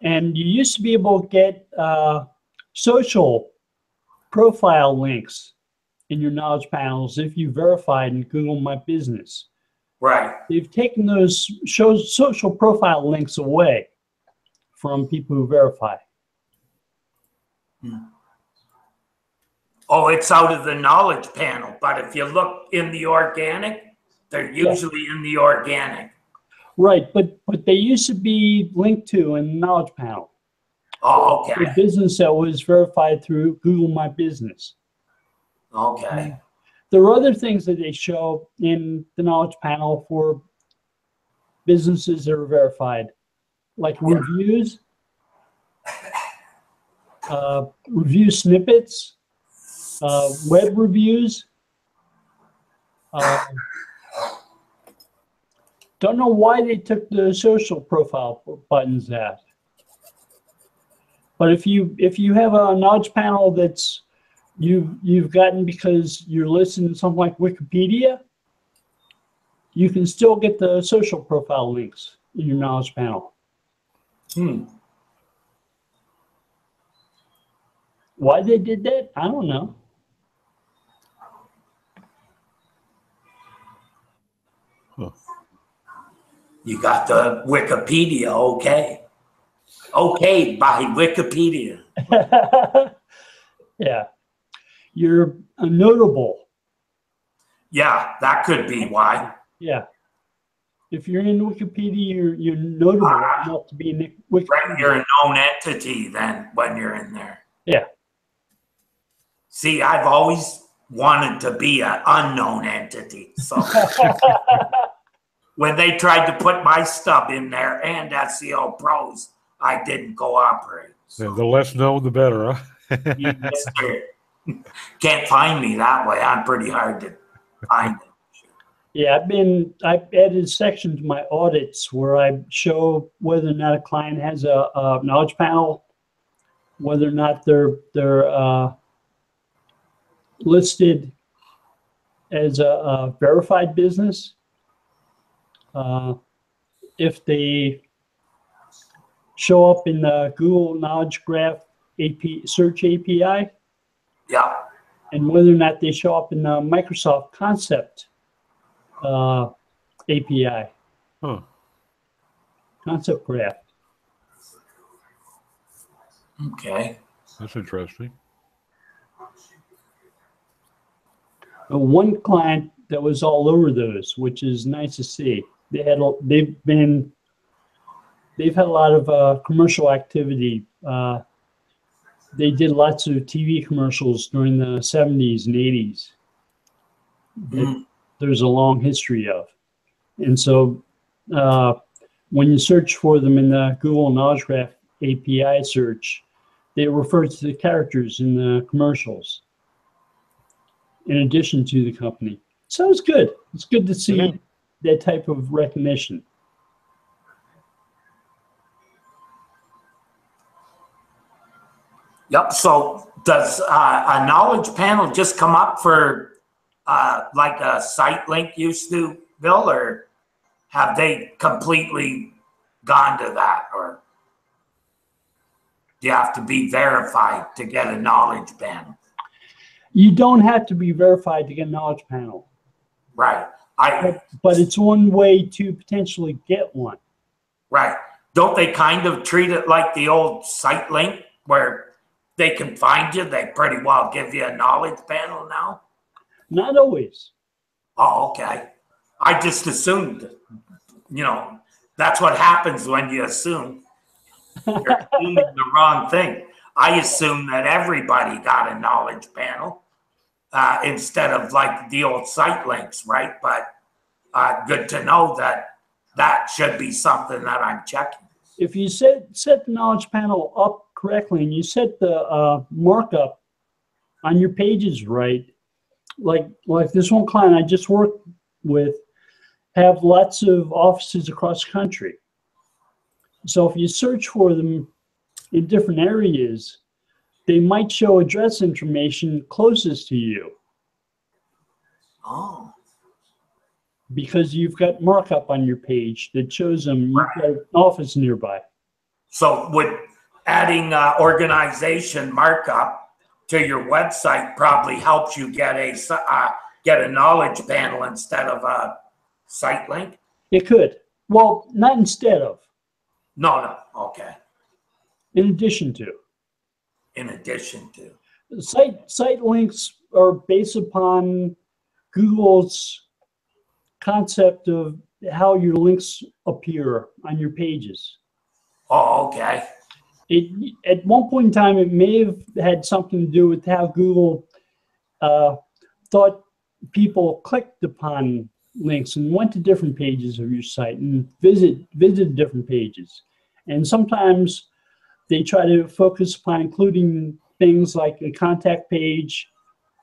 And you used to be able to get social profile links in your knowledge panels if you verified in Google My Business. Right. They've taken those social profile links away from people who verify. Oh, it's out of the knowledge panel. But if you look in the organic, they're usually in the organic. Right, but they used to be linked to in the knowledge panel. Oh, okay. A business that was verified through Google My Business. Okay. There are other things that they show in the knowledge panel for businesses that are verified, like reviews, review snippets, web reviews. Don't know why they took the social profile buttons out. But if you have a knowledge panel that's you've gotten because you're listening to something like Wikipedia, you can still get the social profile links in your knowledge panel. Why they did that, I don't know. You got the Wikipedia, okay. Okay, by Wikipedia. Yeah. You're notable. Yeah, that could be why. Yeah. If you're in Wikipedia, you're notable enough to be in Wikipedia. Right, you're a known entity then when you're in there. Yeah. See, I've always wanted to be an unknown entity. So when they tried to put my stuff in there and SEO Pros, I didn't cooperate. So. Yeah, the less known, the better, huh? Yes, sir. Can't find me that way. I'm pretty hard to find. Yeah, I've added a section to my audits where I show whether or not a client has a knowledge panel, whether or not they're listed as a verified business, if they show up in the Google Knowledge Graph search API, Yeah. and whether or not they show up in the Microsoft Concept API. Huh. Concept Graph. Okay. That's interesting. One client that was all over those, which is nice to see. They've had a lot of commercial activity. They did lots of TV commercials during the 70s and 80s. That there's a long history of. And so when you search for them in the Google Knowledge Graph API search, they refer to the characters in the commercials in addition to the company. So it's good. It's good to see that type of recognition. Yep. So does a knowledge panel just come up for like a site link used to, Bill, or have they completely gone to that? Or do you have to be verified to get a knowledge panel? You don't have to be verified to get a knowledge panel. Right. But it's one way to potentially get one. Right. Don't they kind of treat it like the old site link where they can find you? They pretty well give you a knowledge panel now? Not always. Oh, okay. I just assumed, that's what happens when you assume. You're assuming the wrong thing. I assume that everybody got a knowledge panel instead of like the old site links, right? But good to know that that should be something that I'm checking. If you set the knowledge panel up correctly and you set the markup on your pages right, like this one client I just worked with have lots of offices across the country. So if you search for them in different areas, they might show address information closest to you. Oh. Because you've got markup on your page that shows them you've got an office nearby. So would adding organization markup to your website probably helps you get a knowledge panel instead of a site link? It could. Well, not instead of. No. Okay. In addition to. In addition to. Site links are based upon Google's concept of how your links appear on your pages. Oh, okay. At one point in time, it may have had something to do with how Google thought people clicked upon links and went to different pages of your site and visited different pages. And sometimes they try to focus upon including things like a contact page,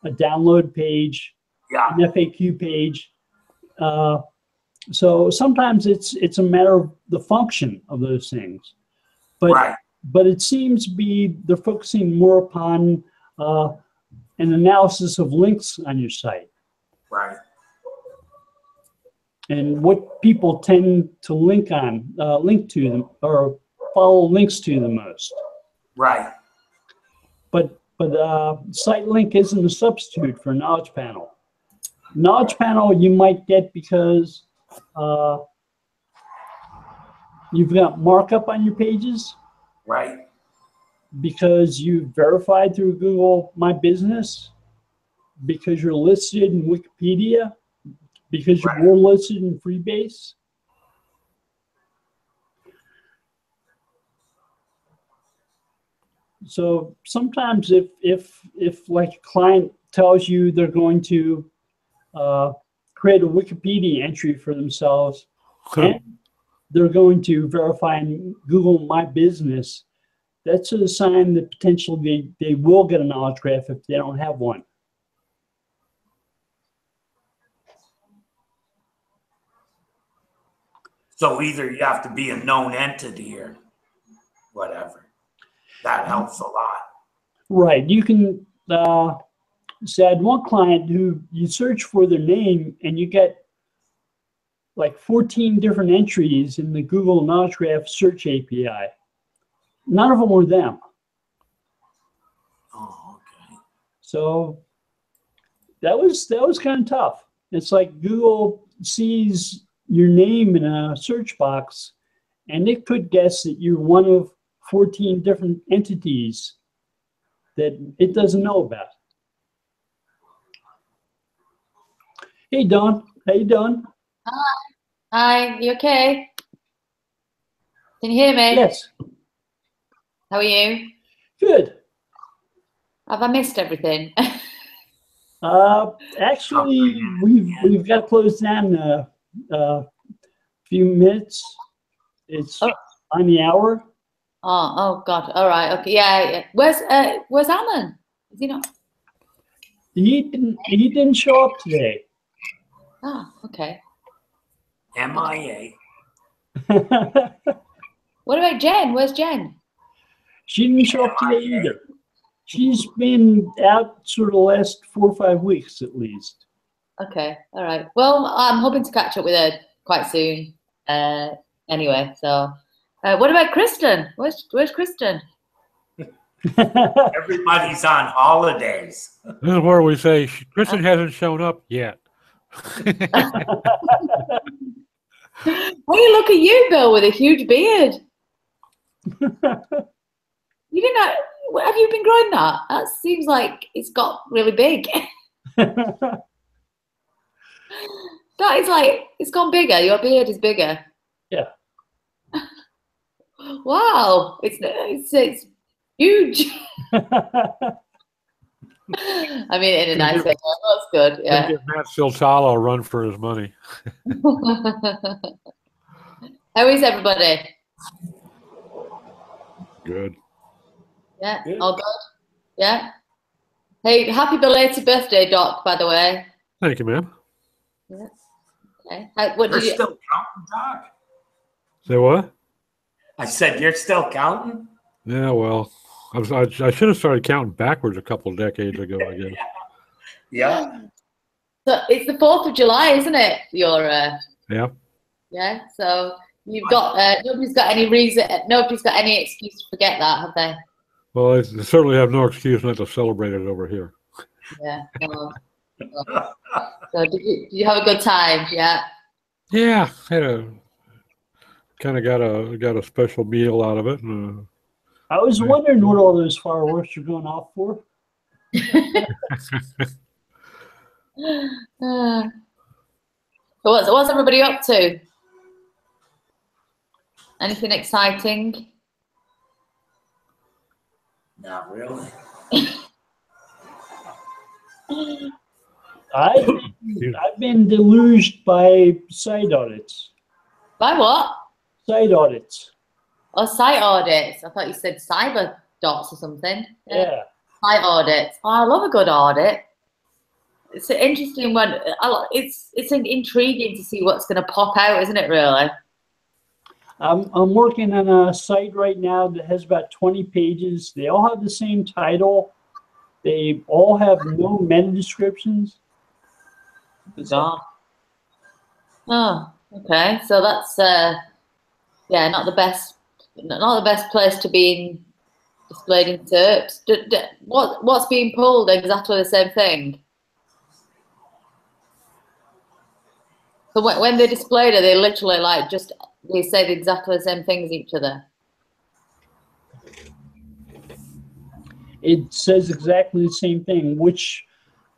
a download page, yeah, an FAQ page. So sometimes it's a matter of the function of those things. But right. But it seems to be they're focusing more upon an analysis of links on your site. Right. And what people tend to link to them or follow links to the most. Right. But site link isn't a substitute for knowledge panel. Knowledge panel you might get because you've got markup on your pages. Right. Because you verified through Google My Business, because you're listed in Wikipedia, because you're listed in Freebase. So sometimes if like a client tells you they're going to create a Wikipedia entry for themselves, and they're going to verify in Google My Business, that's a sign that potentially they will get a knowledge graph if they don't have one. So either you have to be a known entity or whatever. That helps a lot. Right. You can say I had one client who you search for their name and you get like 14 different entries in the Google Knowledge Graph search API. None of them were them. Oh, okay. So that was kind of tough. It's like Google sees your name in a search box and it could guess that you're one of 14 different entities that it doesn't know about. Hey, Dawn. How you doing? Hi, you okay? Can you hear me? Yes. How are you? Good. Have I missed everything? Actually, we've got to close down a few minutes. It's on the hour. Oh God. All right. Okay. Yeah. Where's Ammon? Is he not? He didn't show up today. Ah. Okay. MIA. What about Jen? Where's Jen? She didn't show up today either. She's been out sort of the last 4 or 5 weeks at least. Okay. All right. Well, I'm hoping to catch up with her quite soon. Anyway, so what about Kristen? Where's Kristen? Everybody's on holidays. This is where we say Kristen hasn't shown up yet. Hey, look at you, Bill, with a huge beard. You didn't know, have you been growing that? That seems like it's got really big. That is like, it's gone bigger. Your beard is bigger. Yeah. Wow. It's huge. I mean, in a nice way. That's good. Yeah. Give Matt Siltalo a run for his money. How is everybody? Good. Yeah, Good. all good. Yeah. Hey, happy belated birthday, Doc, by the way. Thank you, ma'am. Yeah. Okay. What You're did you? still counting, Doc? Say what? I said you're still counting? Yeah, well, I should have started counting backwards a couple of decades ago, I guess. Yeah. So it's the 4th of July, isn't it? Yeah. Yeah. So you've got nobody's got any reason. Nobody's got any excuse to forget that, have they? Well, I certainly have no excuse not to celebrate it over here. Yeah. No. So did you have a good time? Yeah. Yeah, got a special meal out of it. And, I was wondering what all those fireworks are going off for. So what's everybody up to? Anything exciting? Not really. I've been deluged by site audits. By what? Site audits. Oh, site audits. I thought you said cyber dots or something. Yeah. Site audits. Oh, I love a good audit. It's an interesting one. It's intriguing to see what's going to pop out, isn't it? Really. I'm working on a site right now that has about 20 pages. They all have the same title. They all have no meta descriptions. God. Oh, okay. So that's yeah, not the best place to be displayed in SERPs. What's being pulled? Exactly the same thing. So when they're displayed, are they literally like they say exactly the same thing as each other? It says exactly the same thing, which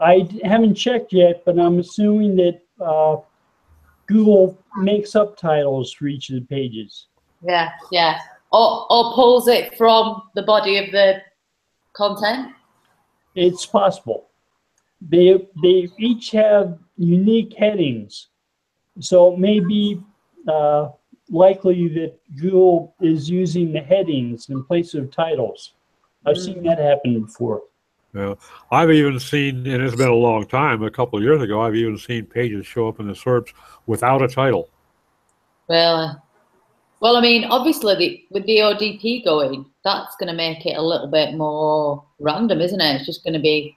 I haven't checked yet, but I'm assuming that Google makes up titles for each of the pages. Yeah, yeah. Or pulls it from the body of the content? It's possible. They each have unique headings. So it may be likely that Google is using the headings in place of titles. I've seen that happen before. Yeah, I've even seen, and it's been a long time, a couple of years ago, I've even seen pages show up in the SERPs without a title. Well, I mean, obviously, with the ODP going, that's going to make it a little bit more random, isn't it? It's just going to be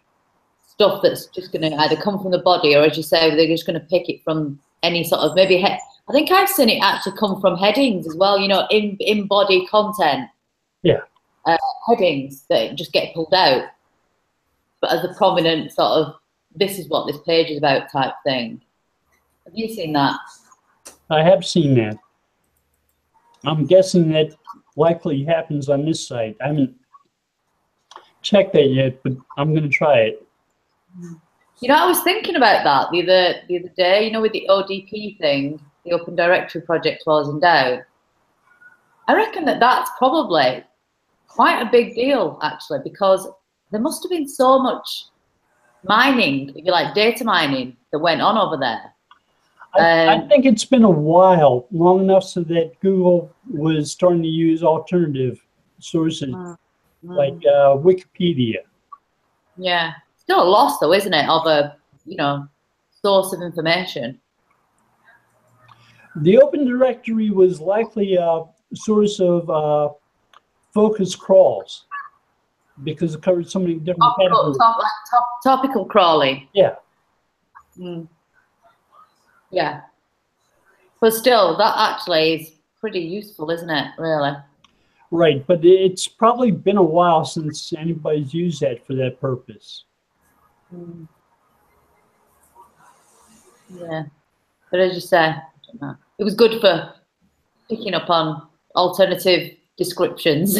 stuff that's just going to either come from the body, or as you say, they're just going to pick it from any sort of maybe. I think I've seen it actually come from headings as well. You know, in body content. Yeah. Headings that just get pulled out, but as a prominent sort of this is what this page is about type thing. Have you seen that? I have seen that. I'm guessing that likely happens on this site. I haven't checked that yet, but I'm going to try it. You know, I was thinking about that the other day. You know, with the ODP thing, the Open Directory project was in doubt. I reckon that's probably quite a big deal, actually, because there must have been so much mining, if you like, data mining that went on over there. I think it's been a while, long enough so that Google was starting to use alternative sources like Wikipedia. Yeah, still a loss, though, isn't it, of a source of information? The Open Directory was likely a source of focus crawls because it covered so many different categories. Topical crawling. Yeah. Mm. Yeah. But still, that actually is pretty useful, isn't it, really? Right, but it's probably been a while since anybody's used that for that purpose. Mm. Yeah. But as you say, I don't know. It was good for picking up on alternative descriptions.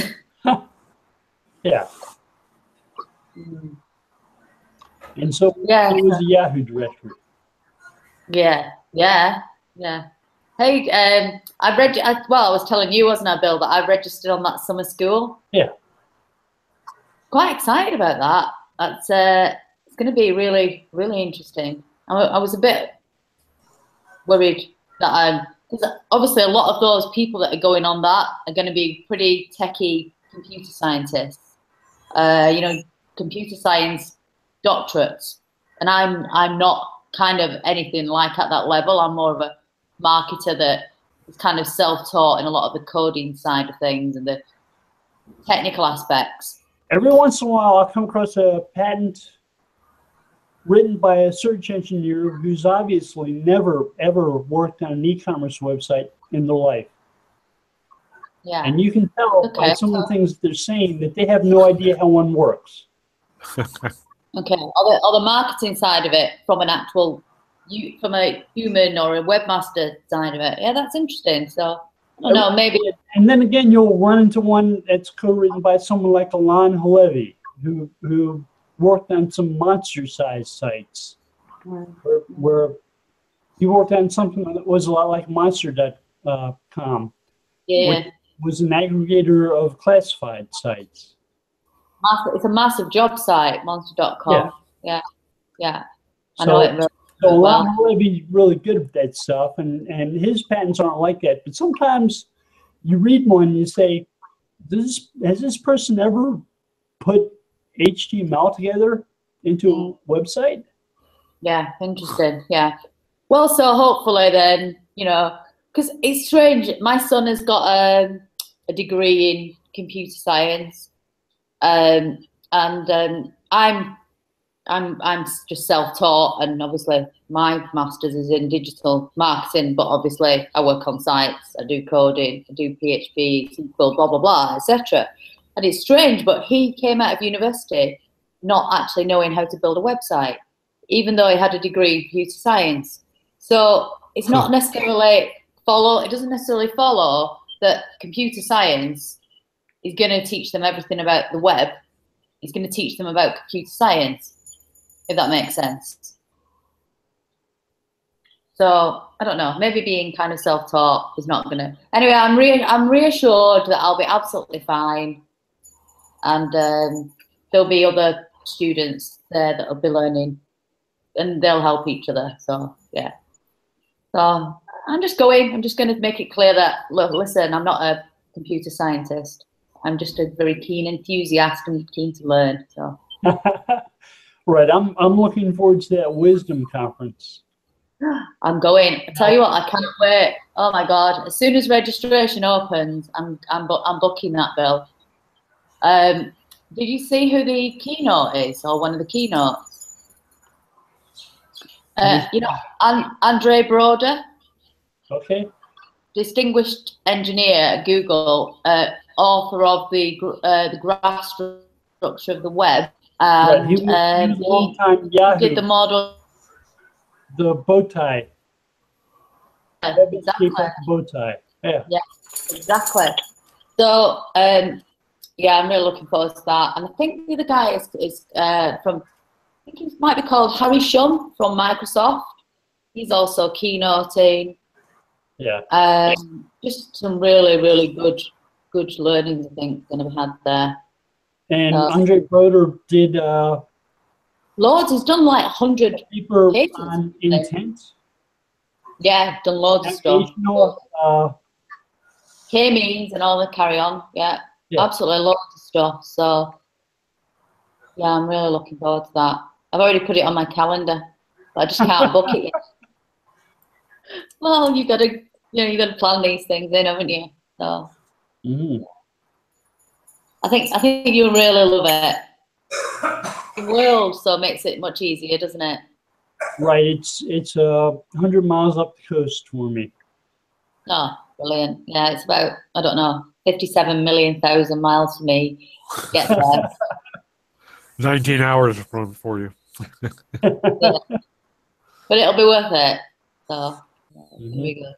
Yeah. Mm. And so Yeah. it was the Yahoo directory. Yeah. Hey, I was telling you, wasn't I, Bill, that I registered on that summer school? Yeah. Quite excited about that. That's it's going to be really, really interesting. I was a bit worried that because obviously a lot of those people that are going on that are going to be pretty techie computer scientists, you know, computer science doctorates, and I'm not kind of anything like at that level. I'm more of a marketer that is kind of self-taught in a lot of the coding side of things and the technical aspects. Every once in a while, I'll come across a patent written by a search engineer who's obviously never, ever worked on an e-commerce website in their life. Yeah. And you can tell by some of the things that they're saying that they have no idea how one works. Okay. Or the marketing side of it from an actual, from a human or a webmaster side of it. Yeah, that's interesting. So, I don't know, maybe. And then again, you'll run into one that's co-written by someone like Alon Halevi, who worked on some monster-sized sites, where he worked on something that was a lot like Monster.com, which was an aggregator of classified sites. It's a massive job site, Monster.com. Yeah. I know it really so Alon Halevi's really good at that stuff, and his patents aren't like that. But sometimes you read one and you say, has this person ever put HTML together into a website? Yeah, interesting. Yeah. Well, so hopefully then, you know, because it's strange. My son has got a degree in computer science, and I'm just self-taught, and obviously my master's is in digital marketing, but obviously I work on sites, I do coding, I do PHP, SQL, blah blah blah, etc. And it's strange, but he came out of university not actually knowing how to build a website, even though he had a degree in computer science. So it's not necessarily it doesn't necessarily follow that computer science is going to teach them everything about the web. It's going to teach them about computer science, if that makes sense. So I don't know, maybe being kind of self-taught is not going to. Anyway, I'm reassured that I'll be absolutely fine. And there'll be other students there that'll be learning, and they'll help each other. So yeah. So I'm just going to make it clear that, look, listen, I'm not a computer scientist. I'm just a very keen enthusiast and keen to learn. So. Right. I'm looking forward to that wisdom conference. I'm going. I tell you what, I can't wait. Oh my God! As soon as registration opens, I'm booking that, Bill. Did you see who the keynote is, or one of the keynotes? You know, Andre Broder. Okay. Distinguished engineer at Google, author of the graph structure of the web, and right. He was a long time Yahoo. Did the model. The bow tie. Exactly. Bow tie. Yeah. Yeah, exactly. So, yeah, I'm really looking forward to that. And I think the other guy is from, I think he might be called Harry Shum from Microsoft. He's also keynoting. Yeah. Just some really, really good learnings, I think, going to be had there. And Andre Broder did loads. He's done like 100 paper papers on intent. Yeah, done loads of stuff. K-means and all the carry on. Yeah, absolutely loads of stuff. So yeah, I'm really looking forward to that. I've already put it on my calendar, but I just can't book it yet. Well, you gotta plan these things in, haven't you? So I think you'll really love it. The world, so it makes it much easier, doesn't it? Right. It's 100 miles up the coast for me. Oh, brilliant. Yeah, it's about, I don't know, 57 million thousand miles for me to get there. 19 hours for you. Yeah. But it'll be worth it. So it'll be good.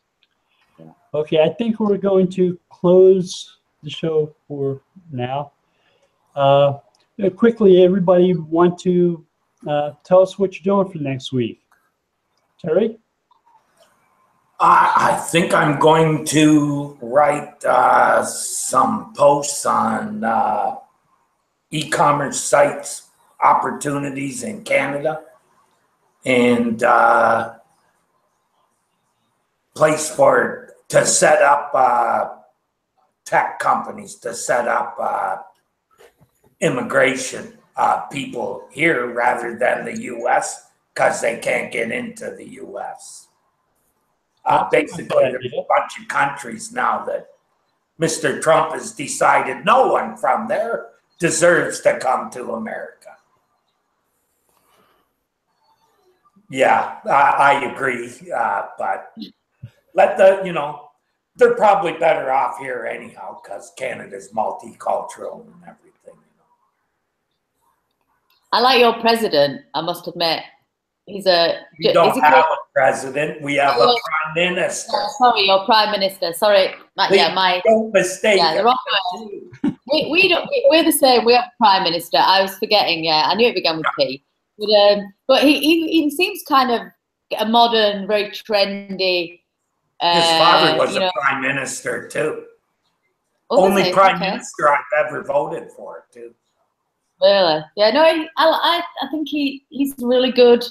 Yeah. Okay, I think we're going to close the show for now. Quickly, everybody want to tell us what you're doing for next week. Terry? I think I'm going to write some posts on e-commerce sites opportunities in Canada, and place to set up tech companies, to set up immigration people here rather than the U.S. because they can't get into the U.S. Basically, there's a bunch of countries now that Mr. Trump has decided no one from there deserves to come to America. Yeah, I agree. But they're probably better off here anyhow because Canada's multicultural and everything. I like your president, I must admit. We don't have a president. We have a prime minister. Sorry, your prime minister. Sorry, don't mistake. Yeah, the wrong word. We're the same. We have a prime minister. I was forgetting. Yeah, I knew it began with P. But he seems kind of a modern, very trendy. His father was a prime minister too. Only prime minister I've ever voted for too. Really? Yeah. No, I think he's really good.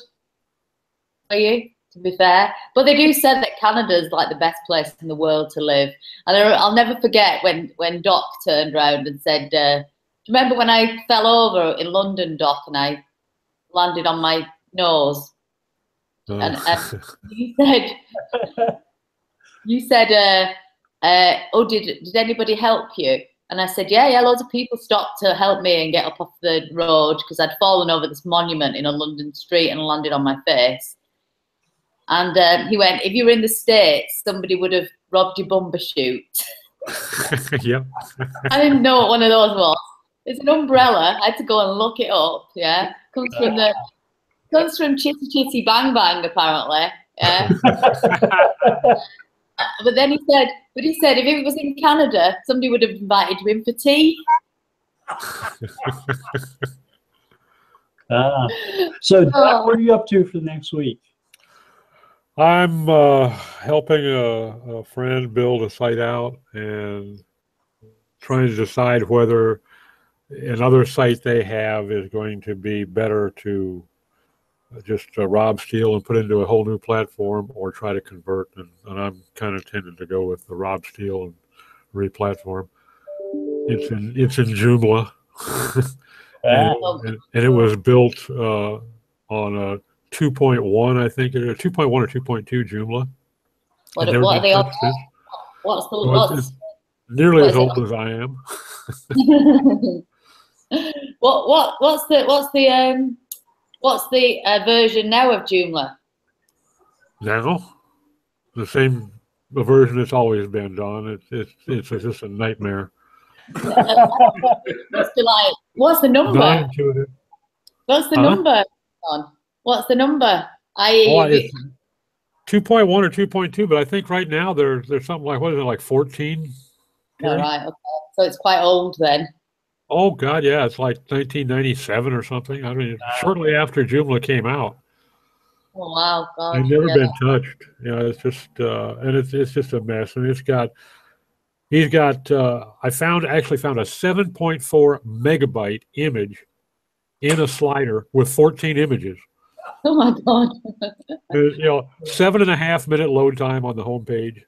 For you, to be fair, but they do say that Canada's like the best place in the world to live, and I'll never forget when Doc turned around and said, "Do you remember when I fell over in London, Doc, and I landed on my nose?" Oh. And you said, "Oh, did anybody help you?" And I said, yeah, loads of people stopped to help me and get up off the road because I'd fallen over this monument in a London street and landed on my face. And he went, if you were in the States, somebody would have robbed your bumper chute. Yep. I didn't know what one of those was. It's an umbrella. I had to go and look it up. Yeah, comes from Chitty Chitty Bang Bang apparently. Yeah. But then he said, if it was in Canada, somebody would have invited you in for tea. So, Doc, what are you up to for next week? I'm helping a friend build a site out and trying to decide whether another site they have is going to be better to just rob, steal, and put into a whole new platform, or try to convert. And I'm kind of tending to go with the rob, steal, and re-platform. It's in Joomla, and it was built on a 2.1, I think, 2.1 or 2.2 Joomla. What are they up to? It's nearly as old as I am. What's the version now of Joomla? Now, the same version it's always been, Don. It's just a nightmare. What's the number? Non-intuitive. What's the number, Don? What's the number? It's 2.1 or 2.2, but I think right now there's something like, what is it, like 14? All right, okay. So it's quite old then. Oh God, yeah, it's like 1997 or something. I mean, shortly after Joomla came out. Oh wow, God. It's never been touched. It's just and it's just a mess. And he's got I actually found a 7.4 megabyte image in a slider with 14 images. Oh my God. 7.5 minute load time on the homepage.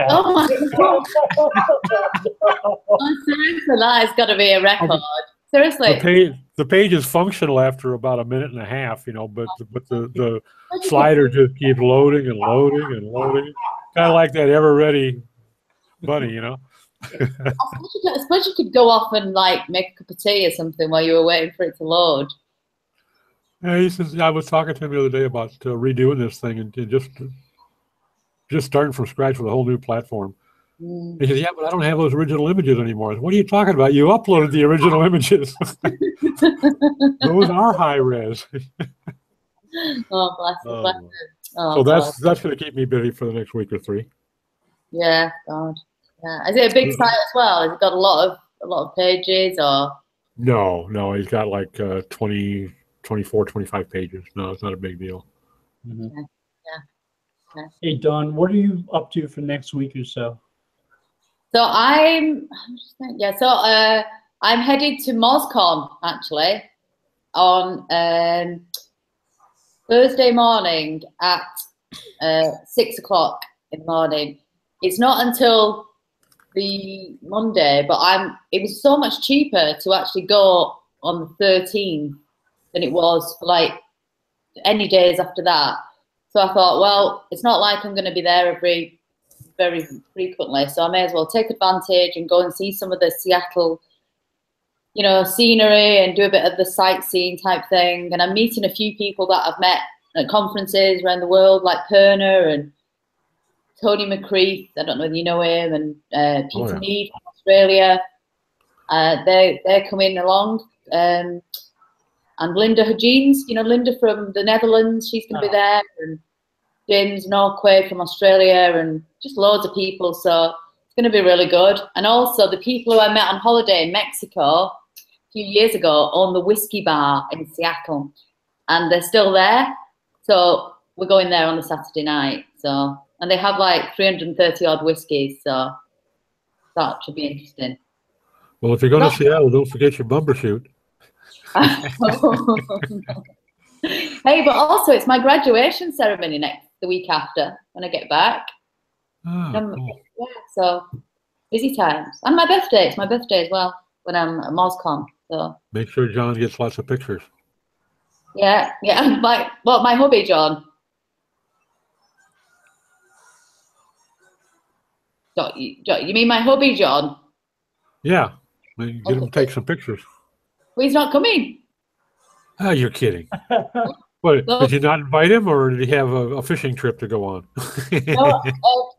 Oh my God. Seriously, that has got to be a record. Seriously. The page is functional after about a minute and a half, but the slider just keeps loading and loading and loading. Kind of like that ever ready bunny, I suppose you could go off and like make a cup of tea or something while you were waiting for it to load. Yeah, he says, I was talking to him the other day about redoing this thing and just starting from scratch with a whole new platform. He said, yeah, but I don't have those original images anymore. I said, what are you talking about? You uploaded the original images. Those are high res. Oh, bless him. So that's going to keep me busy for the next week or three. Yeah, God. Yeah. Is it a big site as well? Has it got a lot of pages or? No, he's got like 20, 24, 25 pages. No, it's not a big deal. Mm-hmm. Yeah. Hey, Don, what are you up to for next week or so? So I'm headed to MozCon actually. on Thursday morning at 6 o'clock in the morning. It's not until the Monday, but it was so much cheaper to actually go on the 13th than it was for like any days after that. So I thought, well, it's not like I'm going to be there very frequently, so I may as well take advantage and go and see some of the Seattle, you know, scenery and do a bit of the sightseeing type thing. And I'm meeting a few people that I've met at conferences around the world, like Perner and Tony McCreath. I don't know whether you know him, and Peter Mead from Australia. They're coming along. And Linda Hugines, you know, Linda from the Netherlands, she's going to be there. And James Norquay from Australia, and just loads of people. So it's going to be really good. And also the people who I met on holiday in Mexico a few years ago own the whiskey bar in Seattle, and they're still there. So we're going there on the Saturday night. So, and they have like 330 odd whiskeys. So that should be interesting. Well, if you're going to Seattle, don't forget your bumper shoot. Hey, but also it's my graduation ceremony the week after when I get back. Cool. Yeah, so busy times. And my birthday. It's my birthday as well when I'm at MozCon. So Make sure John gets lots of pictures. yeah. My hubby, John. You mean my hubby, John? Yeah. Get him to take some pictures. Well, he's not coming. Oh, you're kidding. What, did you not invite him, or did he have a fishing trip to go on? No,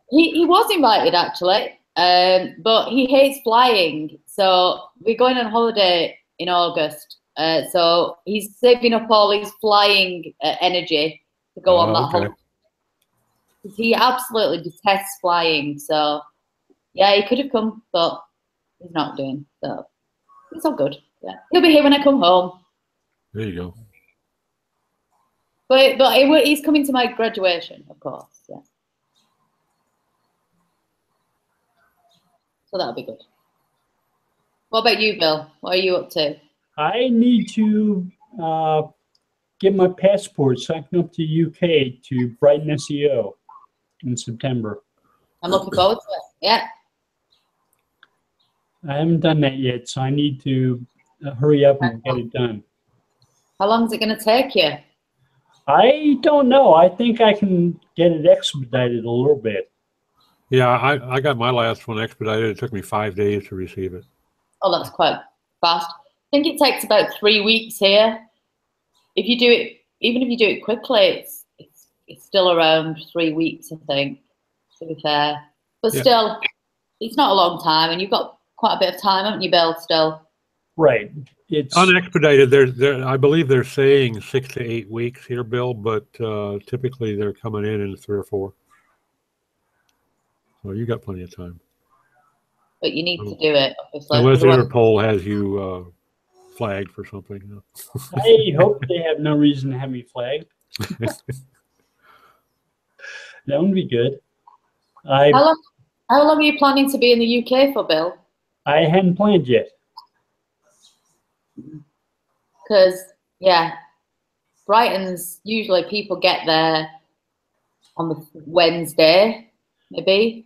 he was invited, actually, but he hates flying. So we're going on holiday in August. So he's saving up all his flying energy to go on that holiday. He absolutely detests flying. So, yeah, he could have come, but he's not doing. So it's all good. Yeah, he'll be here when I come home. There you go. But he's coming to my graduation, of course. Yeah. So that'll be good. What about you, Bill? What are you up to? I need to get my passport so I can up to UK to Brighton SEO in September. I'm looking forward to it. Yeah. I haven't done that yet, so I need to hurry up and get it done. How long is it going to take you? I don't know. I think I can get it expedited a little bit. Yeah, I got my last one expedited. It took me 5 days to receive it. Oh, that's quite fast. I think it takes about 3 weeks here. If you do it, even if you do it quickly, it's still around 3 weeks, I think, to be fair. But still, it's not a long time, and you've got quite a bit of time, haven't you, Bill, still? Right. It's unexpedited. I believe they're saying 6 to 8 weeks here, Bill, but typically they're coming in 3 or 4. So you got plenty of time. But you need to do it, obviously. Unless Interpol has you flagged for something. I hope they have no reason to have me flagged. That would be good. How long are you planning to be in the UK for, Bill? I hadn't planned yet. Because, yeah, Brighton's usually people get there on the Wednesday, maybe,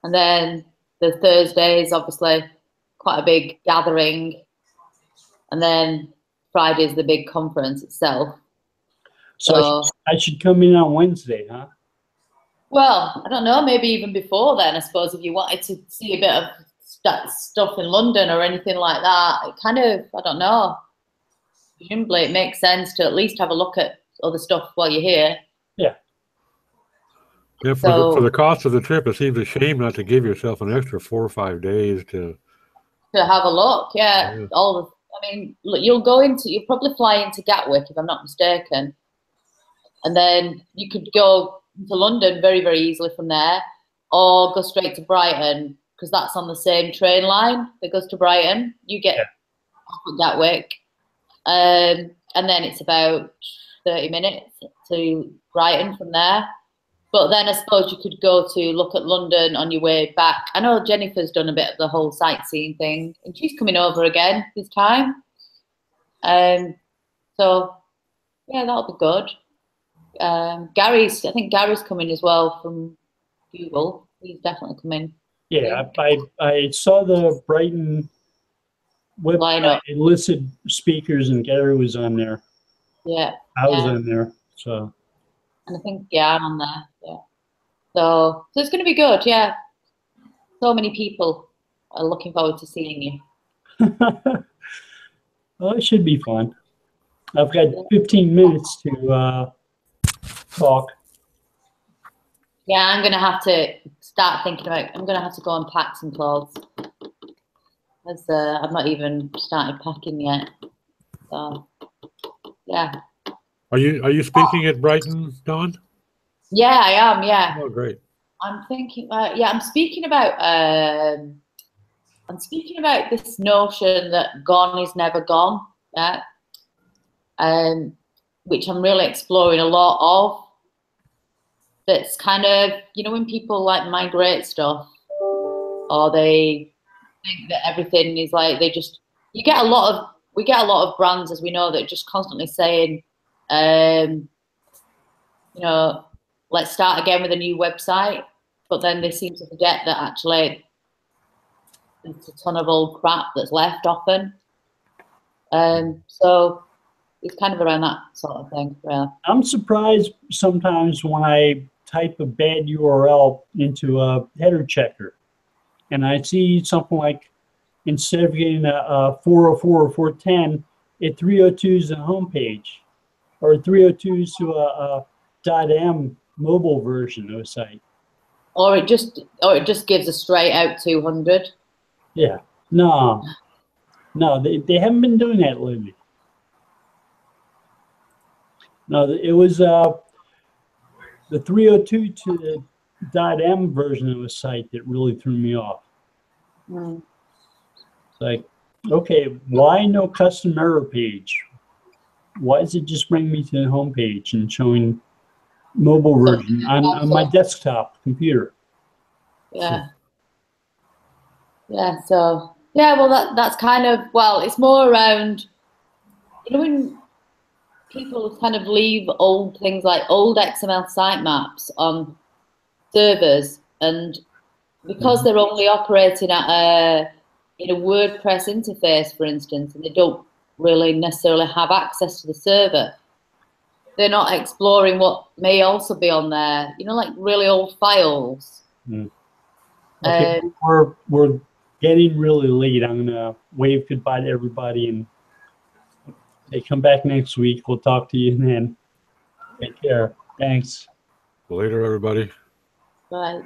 and then the Thursday is obviously quite a big gathering, and then Friday is the big conference itself. So I should come in on Wednesday, huh? Well, I don't know, maybe even before then, I suppose, if you wanted to see a bit of stuff in London or anything like that. It kind of, I don't know. Presumably it makes sense to at least have a look at other stuff while you're here. Yeah. Yeah, for the cost of the trip, it seems a shame not to give yourself an extra 4 or 5 days to have a look. Yeah. You'll probably fly into Gatwick, if I'm not mistaken. And then you could go to London very, very easily from there, or go straight to Brighton, because that's on the same train line that goes to Brighton. You get off at Gatwick, and then it's about 30 minutes to Brighton from there. But then I suppose you could go to look at London on your way back. I know Jennifer's done a bit of the whole sightseeing thing, and she's coming over again this time. So yeah, that'll be good. I think Gary's coming as well from Google. He's definitely coming. Yeah, I saw the Brighton website. It listed speakers, and Gary was on there. Yeah. I was on there. So. And I think I'm on there. Yeah. So it's going to be good. Yeah. So many people are looking forward to seeing you. Well, it should be fun. I've got 15 minutes to talk. Yeah, I'm going to have to start thinking about, I'm going to have to go and pack some clothes. Because I've not even started packing yet. So, yeah. Are you speaking at Brighton, Dawn? Yeah, I am, yeah. Oh, great. I'm thinking, I'm speaking about this notion that gone is never gone, yeah? Which I'm really exploring a lot of. That's kind of, you know, when people like migrate stuff, or they think that everything is like, we get a lot of brands, as we know, that are just constantly saying, you know, let's start again with a new website, but then they seem to forget that actually it's a ton of old crap that's left often. So it's kind of around that sort of thing. Yeah. I'm surprised sometimes when I type a bad URL into a header checker, and I see something like, instead of getting a 404 or 410, it 302s the homepage, or 302s to a .m mobile version of a site. Or it just gives a straight out 200. Yeah. No, they haven't been doing that lately. No, it was the 302 to the .m version of a site that really threw me off. Mm. It's like, okay, why no custom error page? Why does it just bring me to the home page and showing mobile version on my desktop computer? Yeah. Yeah, so yeah, well that's kind of, well, it's more around, you know, when people kind of leave old things like old XML sitemaps on servers, and because they're only operating at in a WordPress interface, for instance, and they don't really necessarily have access to the server, they're not exploring what may also be on there, you know, like really old files. Okay, we're getting really late. I'm gonna wave goodbye to everybody, and they come back next week. We'll talk to you then. Take care. Thanks. Later, everybody. Right.